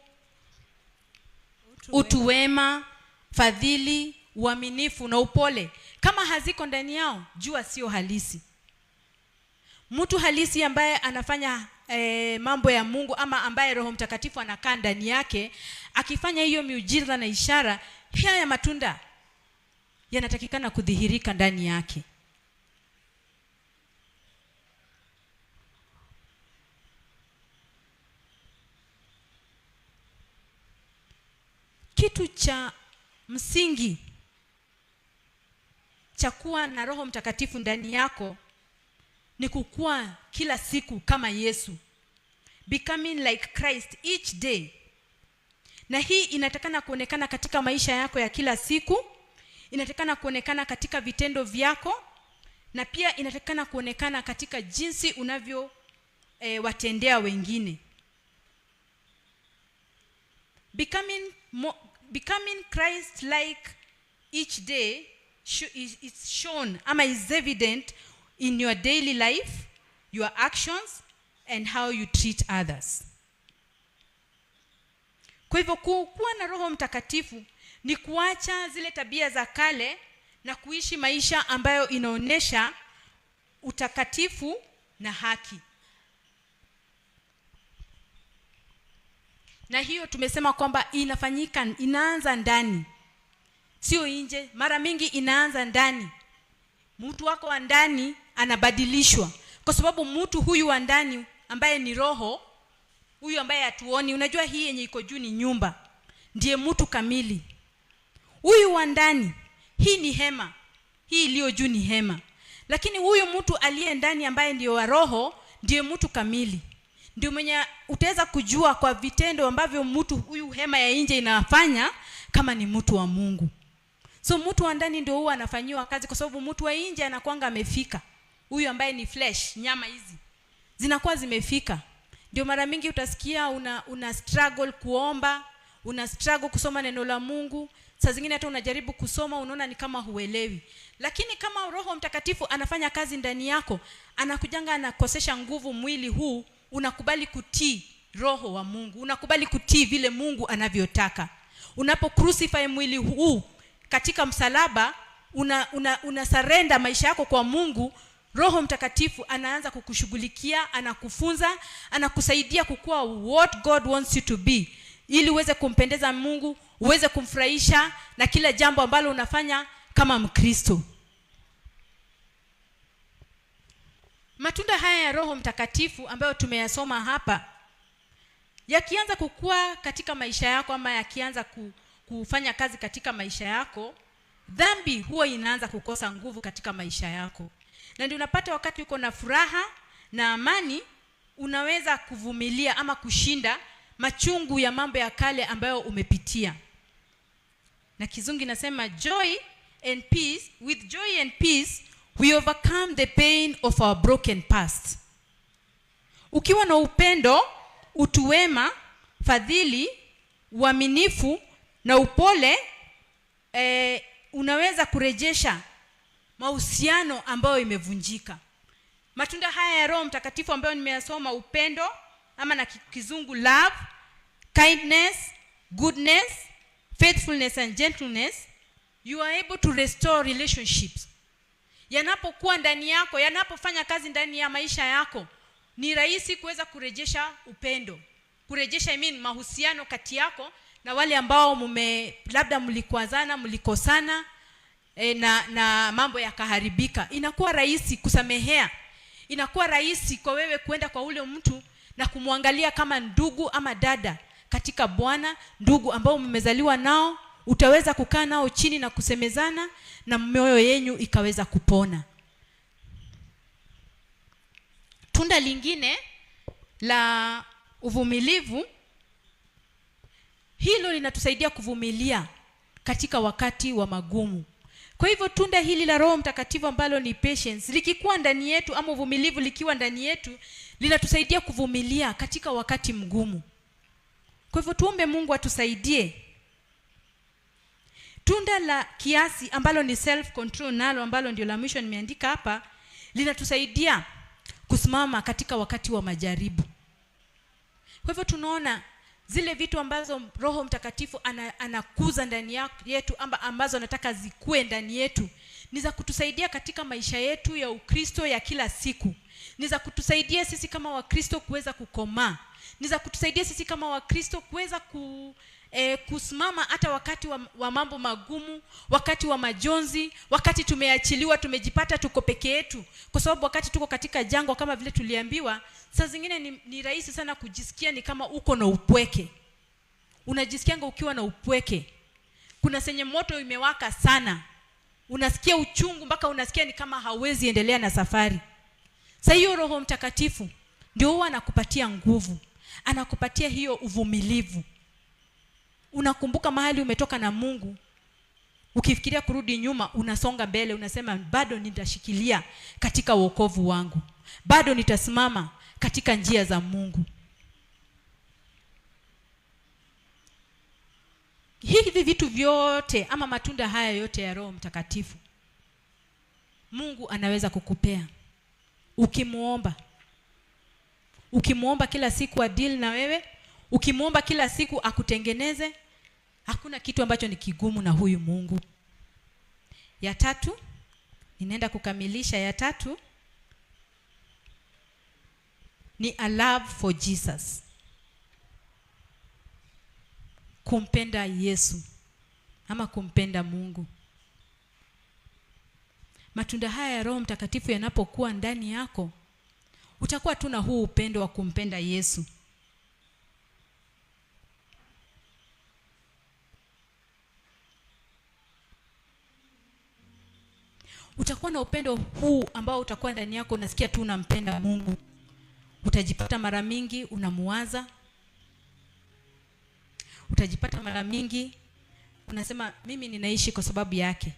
utu wema, fadhili, uaminifu na upole. Kama haziko ndani yao, jua sio halisi. Mtu halisi ambaye anafanya mambo ya Mungu, ama ambaye Roho Mtakatifu anakaa ndani yake, akifanya hiyo miujiza na ishara, haya matunda yanatakikana kudhihirika ndani yake. Kitu cha msingi cha kuwa na Roho Mtakatifu ndani yako ni kukua kila siku kama Yesu, becoming like Christ each day. Na hii inatakana kuonekana katika maisha yako ya kila siku, inatakana kuonekana katika vitendo vyako, na pia inatakana kuonekana katika jinsi unavyo watendea wengine. Becoming Christ like each day is shown, ama is evident in your daily life, your actions, and how you treat others. Kwa hivyo kuwa na Roho Mtakatifu ni kuacha zile tabia za kale na kuishi maisha ambayo inaonesha utakatifu na haki. Na hiyo tumesema kwamba inafanyika, inaanza ndani, sio nje. Mara mingi inaanza ndani. Mtu wako wa ndani anabadilishwa, kwa sababu mtu huyu wa ndani ambaye ni roho, huyu ambaye hatuoni, unajua hii yenye iko juu ni nyumba, ndiye mtu kamili. Huyu wa ndani, hii ni hema, hii iliyo juu ni hema. Lakini huyu mtu aliye ndani ambaye ndio wa roho, ndiye mtu kamili. Ndio mwenye utaweza kujua kwa vitendo ambavyo mtu huyu hema ya nje inafanya kama ni mtu wa Mungu. So mtu wa ndani ndio huwa anafanyiwa kazi, kwa sababu mtu wa nje anakuanga amefika. Huyu ambaye ni flesh, nyama hizi zinakuwa zimefika. Ndio mara mingi utasikia una struggle kuomba, una struggle kusoma neno la Mungu. Saa zingine hata unajaribu kusoma, unaona ni kama huelewi. Lakini kama Roho Mtakatifu anafanya kazi ndani yako, anakujanga anakosesha nguvu mwili huu, unakubali kutii Roho wa Mungu, unakubali kutii vile Mungu anavyotaka. Unapo crucify mwili huu katika msalaba, una surrender maisha yako kwa Mungu, Roho Mtakatifu anaanza kukushughulikia, anakufunza, anakusaidia kukua what God wants you to be, ili uweze kumpendeza Mungu, uweze kumfurahisha na kila jambo ambalo unafanya kama Mkristo. Matunda haya ya Roho Mtakatifu ambayo tumeyasoma hapa, yakianza kukua katika maisha yako, ama yakianza kufanya kazi katika maisha yako, dhambi huwa inaanza kukosa nguvu katika maisha yako. Na ndio unapata wakati uko na furaha na amani, unaweza kuvumilia ama kushinda machungu ya mambo ya kale ambayo umepitia. Na Kizungu inasema joy and peace, with joy and peace we overcome the pain of our broken past. Ukiwa na upendo, utu wema, fadhili, uaminifu na upole, unaweza kurejesha mahusiano ambayo imevunjika. Matunda haya ya Roho Mtakatifu ambayo nimeyasoma, upendo, ama na Kizungu love, kindness, goodness, faithfulness and gentleness, you are able to restore relationships. Yanapokuwa ndani yako, yanapofanya kazi ndani ya maisha yako, ni rahisi kuweza kurejesha upendo, kurejesha mahusiano kati yako na wale ambao labda mlikwazana, mlikosana, na mambo yakaharibika. Inakuwa rahisi kusamehea. Inakuwa rahisi kwa wewe kwenda kwa ule mtu na kumwangalia kama ndugu ama dada katika Bwana, ndugu ambao mmezaliwa nao. Utaweza kukaa nao chini na kusemezana, na mioyo yenu ikaweza kupona. Tunda lingine la uvumilivu, hilo linatusaidia kuvumilia katika wakati wa magumu. Kwa hivyo tunda hili la Roho Mtakatifu ambalo ni patience, likikuwa ndani yetu, ama uvumilivu likiwa ndani yetu, linatusaidia kuvumilia katika wakati mgumu. Kwa hivyo tuombe Mungu atusaidie. Tunda la kiasi ambalo ni self control, nalo ambalo ndio la mwisho nimeandika hapa, linatusaidia kusimama katika wakati wa majaribu. Kwa hivyo tunaona zile vitu ambazo Roho Mtakatifu anakuza ndani yetu, ambazo anataka zikue ndani yetu, ni za kutusaidia katika maisha yetu ya Ukristo ya kila siku. Ni za kutusaidia sisi kama Wakristo kuweza kukomaa. Ni za kutusaidia sisi kama Wakristo kuweza kusimama hata wakati wa mambo magumu, wakati wa majonzi, wakati tumeachiliwa, tumejipata tuko peke yetu. Kwa sababu wakati tuko katika jangwa kama vile tuliambiwa, saa zingine ni rahisi sana kujisikia ni kama uko na upweke. Unajisikianga ukiwa na upweke. Kuna senye moto imewaka sana. Unasikia uchungu mpaka unasikia ni kama hauwezi endelea na safari. Sasa hiyo Roho Mtakatifu ndio huwa anakupatia nguvu. Anakupatia hiyo uvumilivu. Unakumbuka mahali umetoka na Mungu. Ukifikiria kurudi nyuma, unasonga mbele, unasema bado nitashikilia katika wokovu wangu. Bado nitasimama katika njia za Mungu. Hivi vitu vyote ama matunda haya yote ya Roho Mtakatifu Mungu anaweza kukupea ukimuomba. Ukimuomba kila siku adili na wewe, ukimuomba kila siku akutengeneze, hakuna kitu ambacho ni kigumu na huyu Mungu. Ya tatu, ninaenda kukamilisha ya tatu, ni a love for Jesus. Kumpenda Yesu ama kumpenda Mungu. Matunda haya ya Roho Mtakatifu yanapokuwa ndani yako, utakuwa tu na huu upendo wa kumpenda Yesu. Utakuwa na upendo huu ambao utakuwa ndani yako, unasikia tu unampenda Mungu. Utajipata mara mingi unamuwaza. Utajipata mara mingi unasema mimi ninaishi kwa sababu yake.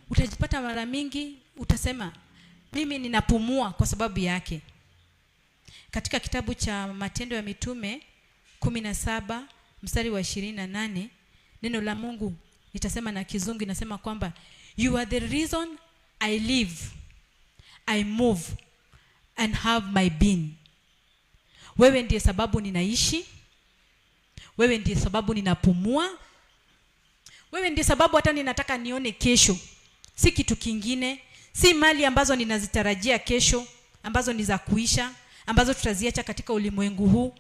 Utajipata mara mingi utasema mimi ninapumua kwa sababu yake. Katika kitabu cha Matendo ya Mitume 17 mstari wa 28, neno la Mungu nitasema na Kizungu inasema kwamba you are the reason I live, I move and have my being. Wewe ndiye sababu ninaishi. Wewe ndiye sababu ninapumua. Wewe ndiye sababu hata ninataka nione kesho. Si kitu kingine, si mali ambazo ninazitarajia kesho, ambazo ni za kuisha, ambazo tutaziacha katika ulimwengu huu.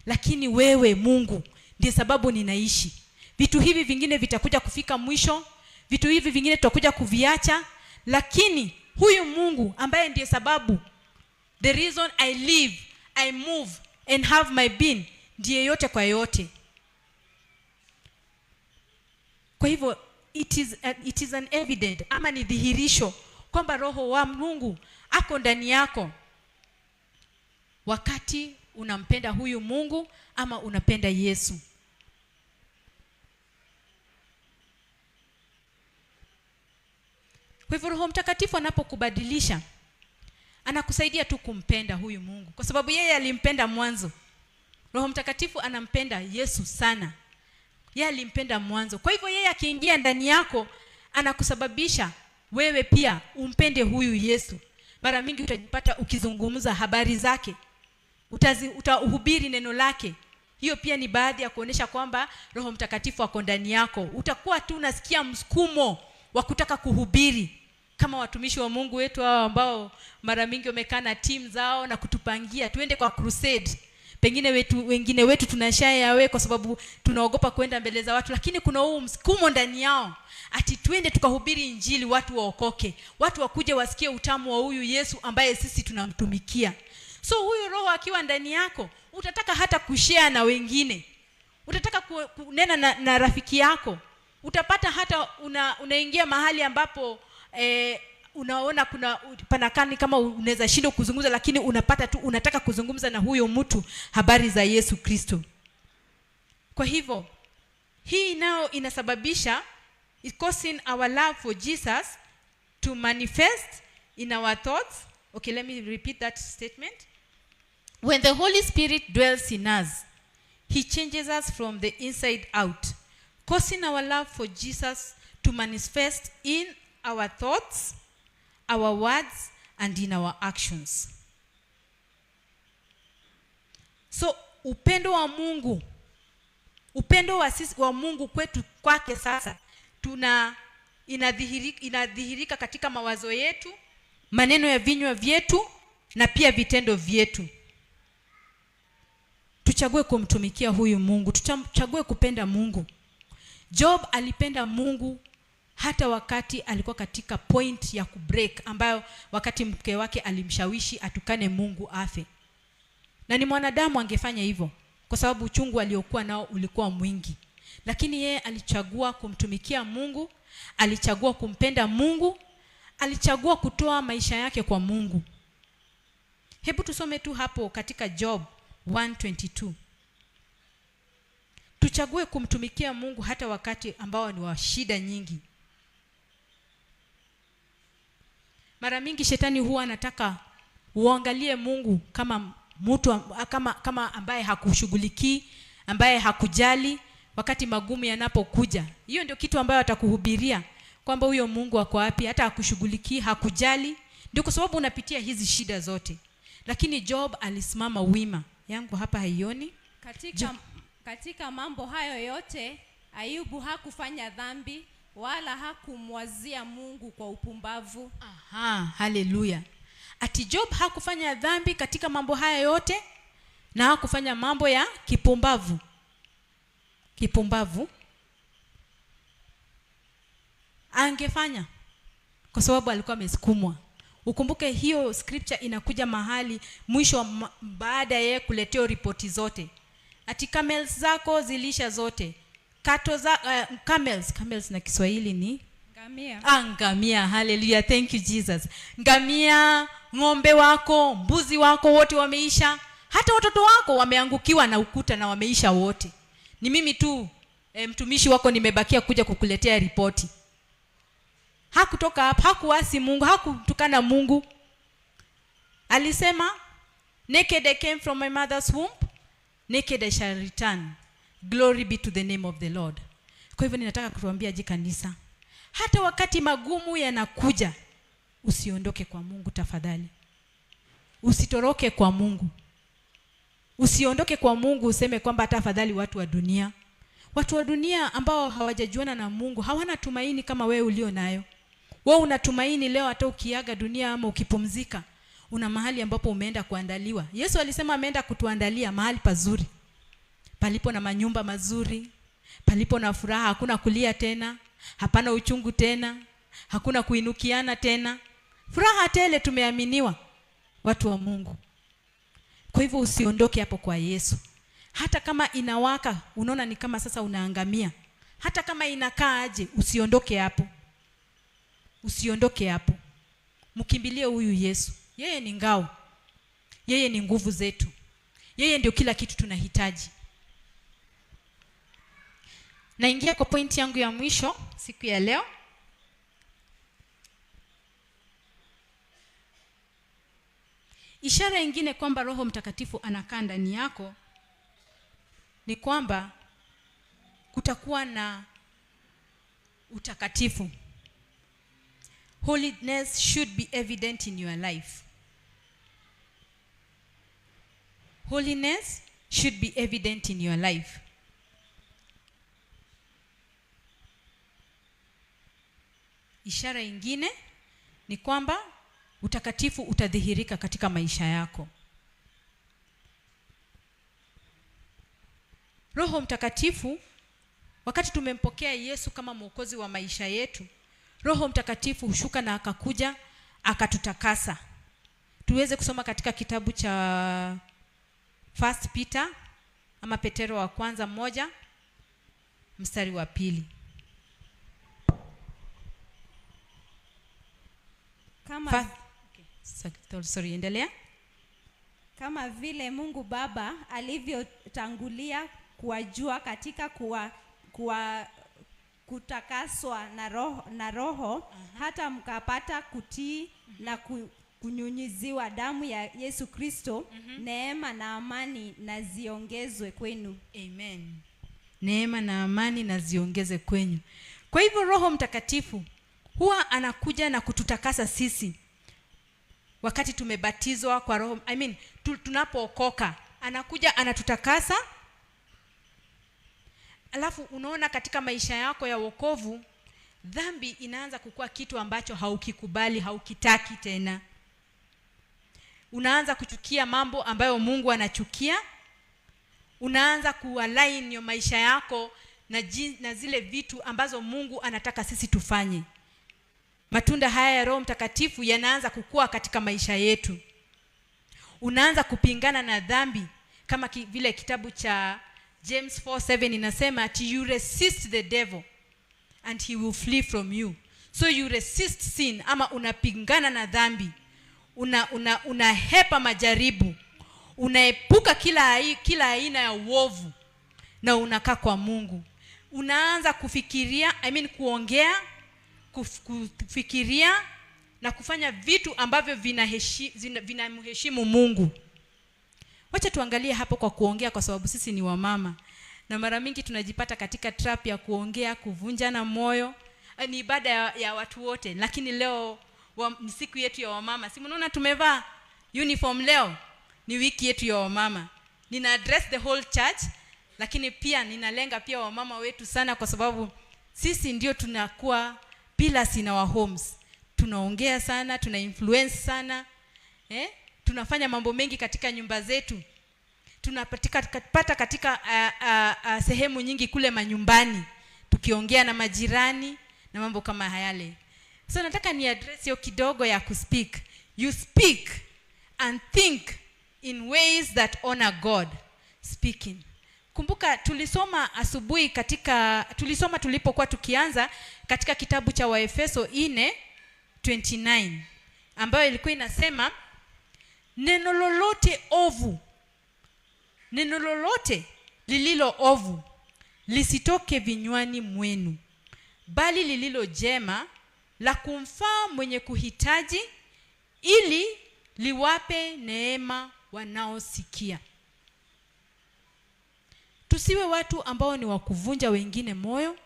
Lakini wewe Mungu ndiye sababu ninaishi. Vitu hivi vingine vitakuja kufika mwisho. Vitu hivi vingine tutakuja kuviacha, lakini huyu Mungu ambaye ndiye sababu, the reason I live, I move and have my being, ndiye yote kwa yote. Kwa hivyo it is an evident ama ni dhihirisho kwamba Roho wa Mungu ako ndani yako wakati unampenda huyu Mungu ama unapenda Yesu. Kwa hivyo Roho Mtakatifu anapokubadilisha, anakusaidia tu kumpenda huyu Mungu, kwa sababu yeye alimpenda mwanzo. Roho Mtakatifu anampenda Yesu sana. Yeye alimpenda mwanzo. Kwa hivyo yeye akiingia ndani yako, anakusababisha wewe pia umpende huyu Yesu. Mara mingi utajipata ukizungumza habari zake. Utahubiri neno lake. Hiyo pia ni baadhi ya kuonesha kwamba Roho Mtakatifu ako ndani yako. Utakuwa tu unasikia msukumo wa kutaka kuhubiri, kama watumishi wa Mungu wetu hao ambao mara mingi wamekaa na team zao na kutupangia tuende kwa crusade. Pengine wengine wetu tunashaya kwa sababu tunaogopa kwenda mbele za watu, lakini kuna huu msukumo ndani yao ati twende tukahubiri injili, watu waokoke, watu wakuje wasikie utamu wa huyu Yesu ambaye sisi tunamtumikia. So huyu Roho akiwa ndani yako, utataka hata kushare na wengine. Utataka kunena na rafiki yako. Utapata hata unaingia mahali ambapo unaona kuna panakani kama unaweza shindwa kuzungumza, lakini unapata tu unataka kuzungumza na huyo mtu habari za Yesu Kristo. Kwa hivyo hii nao inasababisha causing our love for Jesus to manifest in our thoughts. Okay, let me repeat that statement. When the Holy Spirit dwells in us, he changes us from the inside out, causing our love for Jesus to manifest in our thoughts, our words, and in our actions. So upendo wa Mungu, upendo wa Mungu kwetu kwake sasa inadhihirika katika mawazo yetu, maneno ya vinywa vyetu na pia vitendo vyetu. Tuchague kumtumikia huyu Mungu, tuchague kupenda Mungu. Job alipenda Mungu hata wakati alikuwa katika point ya kubreak, ambayo wakati mke wake alimshawishi atukane Mungu afe. Na ni mwanadamu angefanya hivyo kwa sababu uchungu aliokuwa nao ulikuwa mwingi. Lakini yeye alichagua kumtumikia Mungu, alichagua kumpenda Mungu, alichagua kutoa maisha yake kwa Mungu. Hebu tusome tu hapo katika Job 1:22. Tuchague kumtumikia Mungu hata wakati ambao ni wa shida nyingi. Mara mingi shetani huwa anataka uangalie Mungu kama mtu kama ambaye hakushughulikii, ambaye hakujali wakati magumu yanapokuja. Hiyo ndio kitu ambayo atakuhubiria kwamba huyo Mungu ako wapi, hata hakushughulikii, hakujali. Ndio kwa sababu unapitia hizi shida zote. Lakini Job alisimama wima. Yangu hapa haioni. Katika mambo hayo yote Ayubu hakufanya dhambi wala hakumwazia Mungu kwa upumbavu. Haleluya. Ati Job hakufanya dhambi katika mambo haya yote na hakufanya mambo ya kipumbavu. Kipumbavu angefanya kwa sababu alikuwa amesukumwa. Ukumbuke hiyo scripture inakuja mahali mwisho baada ya kuletea ripoti zote. Ati camels zako zilisha zote. Kato za camels na Kiswahili ni ngamia. Ngamia. Hallelujah. Thank you Jesus. Ngamia, ng'ombe wako, mbuzi wako wote wameisha. Hata watoto wako wameangukiwa na ukuta na wameisha wote. Ni mimi tu mtumishi wako nimebakia kuja kukuletea ripoti. Hakutoka hapa, hakuasi Mungu, hakutukana Mungu. Alisema, naked I came from my mother's womb, naked I shall return. Glory be to the name of the Lord. Kwa hivyo ninataka kutuambia kanisa, hata wakati magumu yanakuja, usiondoke kwa Mungu tafadhali. Usitoroke kwa Mungu. Usiondoke kwa Mungu useme kwamba tafadhali watu wa dunia. Watu wa dunia ambao hawajajuana na Mungu hawana tumaini kama wewe ulio nayo. Wewe unatumaini leo hata ukiaga dunia ama ukipumzika, una mahali ambapo umeenda kuandaliwa. Yesu alisema ameenda kutuandalia mahali pazuri. Palipo na manyumba mazuri, palipo na furaha, hakuna kulia tena, hapana uchungu tena, hakuna kuinukiana tena. Furaha tele tumeaminiwa watu wa Mungu. Kwa hivyo usiondoke hapo kwa Yesu. Hata kama inawaka, unaona ni kama sasa unaangamia. Hata kama inakaa aje, usiondoke hapo. Usiondoke hapo. Mkimbilie huyu Yesu. Yeye ni ngao. Yeye ni nguvu zetu. Yeye ndio kila kitu tunahitaji. Naingia kwa pointi yangu ya mwisho siku ya leo. Ishara nyingine kwamba Roho Mtakatifu anakaa ndani yako ni kwamba kutakuwa na utakatifu. Holiness should be evident in your life. Holiness should be evident in your life. Ishara nyingine ni kwamba utakatifu utadhihirika katika maisha yako. Roho Mtakatifu, wakati tumempokea Yesu kama mwokozi wa maisha yetu, Roho Mtakatifu hushuka na akakuja akatutakasa. Tuweze kusoma katika kitabu cha 1 Peter ama Petero wa kwanza 1 mstari wa 2. Endelea. Kama vile Mungu Baba alivyotangulia kuwajua katika kutakaswa na roho hata mkapata kutii na kunyunyiziwa damu ya Yesu Kristo, neema na amani na ziongezwe kwenu. Amen. Neema na amani na ziongeze kwenu. Kwa hivyo Roho Mtakatifu huwa anakuja na kututakasa sisi wakati tumebatizwa kwa Roho. Tunapookoka anakuja anatutakasa. Alafu unaona katika maisha yako ya wokovu, dhambi inaanza kukua kitu ambacho haukikubali, haukitaki tena. Unaanza kuchukia mambo ambayo Mungu anachukia. Unaanza kualign your maisha yako na zile vitu ambazo Mungu anataka sisi tufanye. Matunda haya ya Roho Mtakatifu yanaanza kukua katika maisha yetu. Unaanza kupingana na dhambi, kama vile kitabu cha James 4:7 inasema ati you resist the devil and he will flee from you. So you resist sin, ama unapingana na dhambi. Unahepa majaribu. Unaepuka kila aina ya uovu na unakaa kwa Mungu. Unaanza kufikiria, kuongea, kufikiria na kufanya vitu ambavyo vinamheshimu Mungu. Wacha tuangalie hapo kwa kuongea, kwa sababu sisi ni wamama. Na mara mingi tunajipata katika trap ya kuongea, kuvunjana moyo. Ni ibada ya watu wote, lakini leo ni siku yetu ya wamama. Si mnaona tumevaa uniform leo? Ni wiki yetu ya wamama. Nina address the whole church, lakini pia ninalenga pia wamama wetu sana, kwa sababu sisi ndio tunakuwa pillars in our homes. Tunaongea sana, tuna influence sana. Tunafanya mambo mengi katika nyumba zetu. Tunapata katika sehemu nyingi kule manyumbani, tukiongea na majirani na mambo kama hayale. So nataka ni address hiyo kidogo ya kuspeak. You speak and think in ways that honor God. Speaking. Kumbuka tulisoma asubuhi tulipokuwa tukianza katika kitabu cha Waefeso 4:29, ambayo ilikuwa inasema neno lolote lililo ovu lisitoke vinywani mwenu, bali lililo jema la kumfaa mwenye kuhitaji, ili liwape neema wanaosikia. Tusiwe watu ambao ni wakuvunja wengine moyo,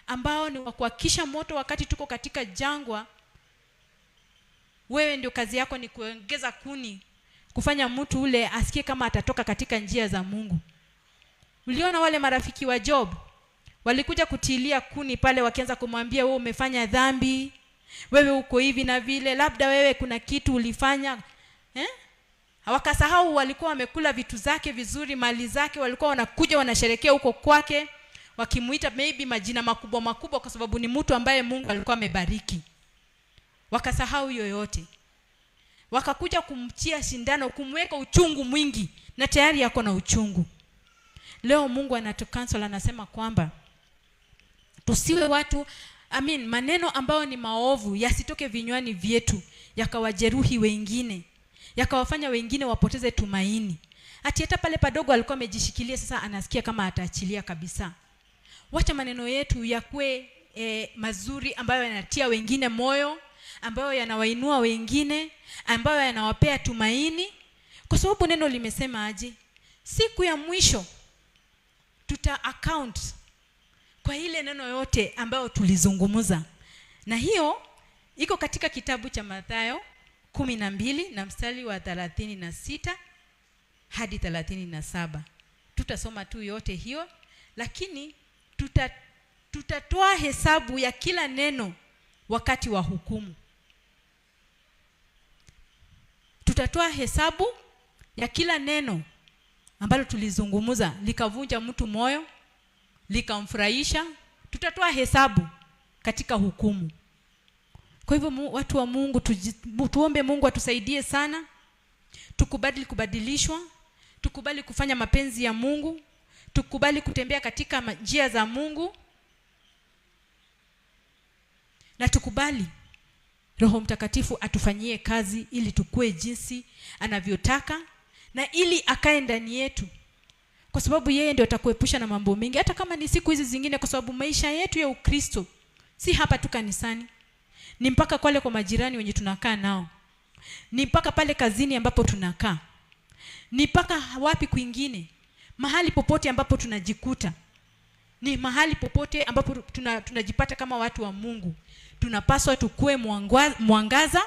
ambao ni wakuakisha moto wakati tuko katika jangwa. Wewe ndio kazi yako ni kuongeza kuni, kufanya mtu ule asikie kama atatoka katika njia za Mungu. Uliona wale marafiki wa Job walikuja kutilia kuni pale, wakianza kumwambia wewe umefanya dhambi, wewe uko hivi na vile, labda wewe kuna kitu ulifanya. Hawakasahau walikuwa wamekula vitu zake vizuri, mali zake, walikuwa wanakuja wanasherekea huko kwake, wakimuita maybe majina makubwa kwa sababu ni mtu ambaye Mungu alikuwa amebariki. Wakasahau yoyote. Wakakuja kumtia shindano, kumweka uchungu mwingi, na tayari yako na uchungu. Leo Mungu anatukansel, anasema kwamba tusiwe watu, maneno ambayo ni maovu yasitoke vinywani vyetu yakawajeruhi wengine, yakawafanya wengine wapoteze tumaini. Hata pale padogo alikuwa amejishikilia, sasa anasikia kama ataachilia kabisa. Wacha maneno yetu yakuwe mazuri, ambayo yanatia wengine moyo, ambayo yanawainua wengine, ambayo yanawapea tumaini. Kwa sababu neno limesema aje? Siku ya mwisho tuta account kwa ile neno yote ambayo tulizungumza. Na hiyo iko katika kitabu cha Mathayo 12 na mstari wa 36 hadi 37. Tutasoma tu yote hiyo, lakini tutatoa hesabu ya kila neno wakati wa hukumu. Tutatoa hesabu ya kila neno ambalo tulizungumza, likavunja mtu moyo, likamfurahisha. Tutatoa hesabu katika hukumu. Kwa hivyo watu wa Mungu, tuombe Mungu atusaidie sana. Tukubali kubadilishwa, tukubali kufanya mapenzi ya Mungu, tukubali kutembea katika njia za Mungu, na tukubali Roho Mtakatifu atufanyie kazi ili tukue jinsi anavyotaka, na ili akae ndani yetu, kwa sababu yeye ndio atakuepusha na mambo mengi, hata kama ni siku hizi zingine. Kwa sababu maisha yetu ya Ukristo si hapa tu kanisani, ni mpaka kwa majirani wenye tunakaa nao, ni mpaka pale kazini ambapo tunakaa, ni mpaka wapi kwingine, mahali popote ambapo tunajikuta, ni mahali popote ambapo tunajipata kama watu wa Mungu. Tunapaswa tukue mwangaza,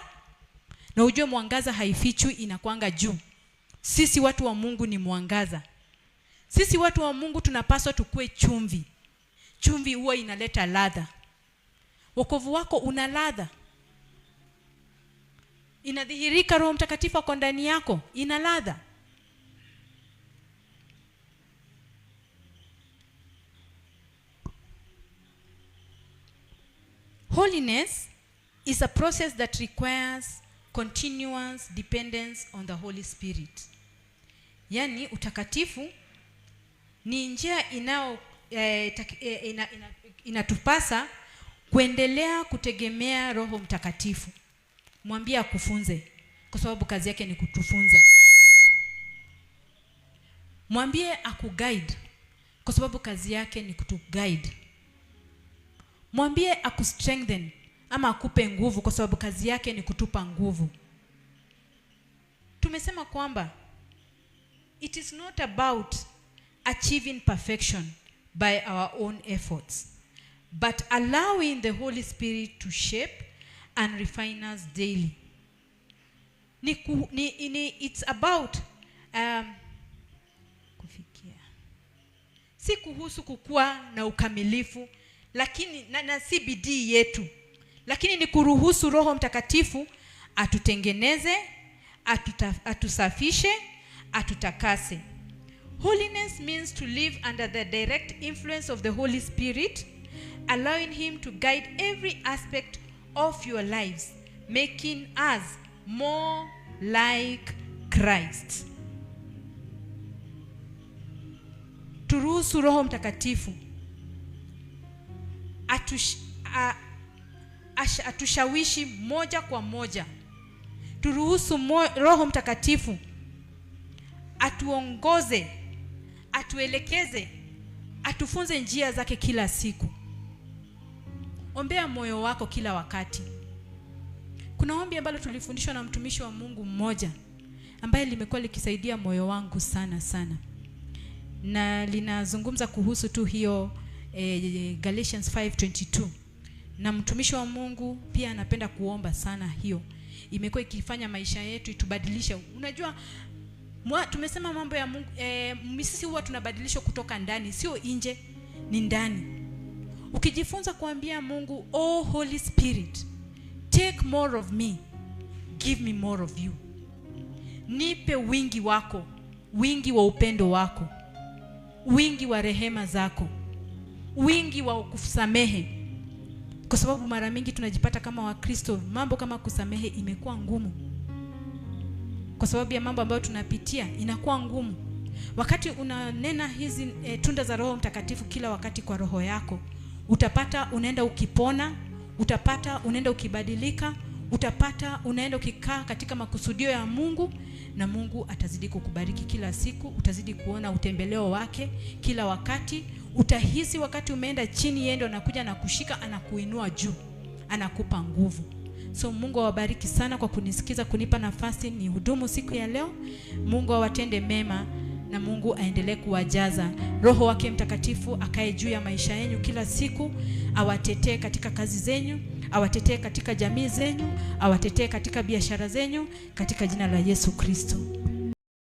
na ujue mwangaza haifichwi, inakuanga juu. Sisi watu wa Mungu ni mwangaza. Sisi watu wa Mungu tunapaswa tukue chumvi. Chumvi huwa inaleta ladha. Wokovu wako una ladha. Inadhihirika Roho Mtakatifu ako ndani yako, ina ladha. Holiness is a process that requires continuous dependence on the Holy Spirit. Yani utakatifu ni njia inatupasa kuendelea kutegemea Roho Mtakatifu. Mwambie akufunze kwa sababu kazi yake ni kutufunza. Mwambie akuguide kwa sababu kazi yake ni kutuguide. Mwambie akustrengthen ama akupe nguvu kwa sababu kazi yake ni kutupa nguvu. Tumesema kwamba it is not about achieving perfection by our own efforts, but allowing the Holy Spirit to shape and refine us daily. It's about kufikia. Si kuhusu kukua na ukamilifu, lakini na si bidii yetu, lakini ni kuruhusu Roho Mtakatifu atutengeneze, atusafishe, atutakase. Holiness means to live under the direct influence of the Holy Spirit, allowing him to guide every aspect of your lives, making us more like Christ. Turuhusu Roho Mtakatifu atushawishi moja kwa moja. Turuhusu Roho Mtakatifu atuongoze, atuelekeze, atufunze njia zake kila siku. Ombea moyo wako kila wakati. Kuna ombi ambalo tulifundishwa na mtumishi wa Mungu mmoja ambaye limekuwa likisaidia moyo wangu sana sana, na linazungumza kuhusu tu hiyo Galatians 5:22. Na mtumishi wa Mungu pia anapenda kuomba sana hiyo. Imekuwa ikifanya maisha yetu itubadilisha. Unajua tumesema mambo ya Mungu, sisi huwa tunabadilishwa kutoka ndani, sio nje, ni ndani. Ukijifunza kuambia Mungu, oh Holy Spirit, take more of me, give me more of you. Nipe wingi wako, wingi wa upendo wako, wingi wa rehema zako, wingi wa kusamehe. Kwa sababu mara mingi tunajipata kama Wakristo, mambo kama kusamehe imekuwa ngumu. Kwa sababu ya mambo ambayo tunapitia inakuwa ngumu. Wakati unanena hizi tunda za Roho Mtakatifu kila wakati kwa roho yako, utapata unaenda ukipona, utapata unaenda ukibadilika, utapata unaenda ukikaa katika makusudio ya Mungu, na Mungu atazidi kukubariki kila siku. Utazidi kuona utembeleo wake kila wakati. Utahisi wakati umeenda chini, yeye ndo anakuja na kushika, anakuinua juu, anakupa nguvu. So Mungu awabariki sana kwa kunisikiza, kunipa nafasi ni hudumu siku ya leo. Mungu awatende mema, na Mungu aendelee kuwajaza Roho wake Mtakatifu, akae juu ya maisha yenu kila siku, awatetee katika kazi zenyu, awatetee katika jamii zenyu, awatetee katika biashara zenyu, katika jina la Yesu Kristo.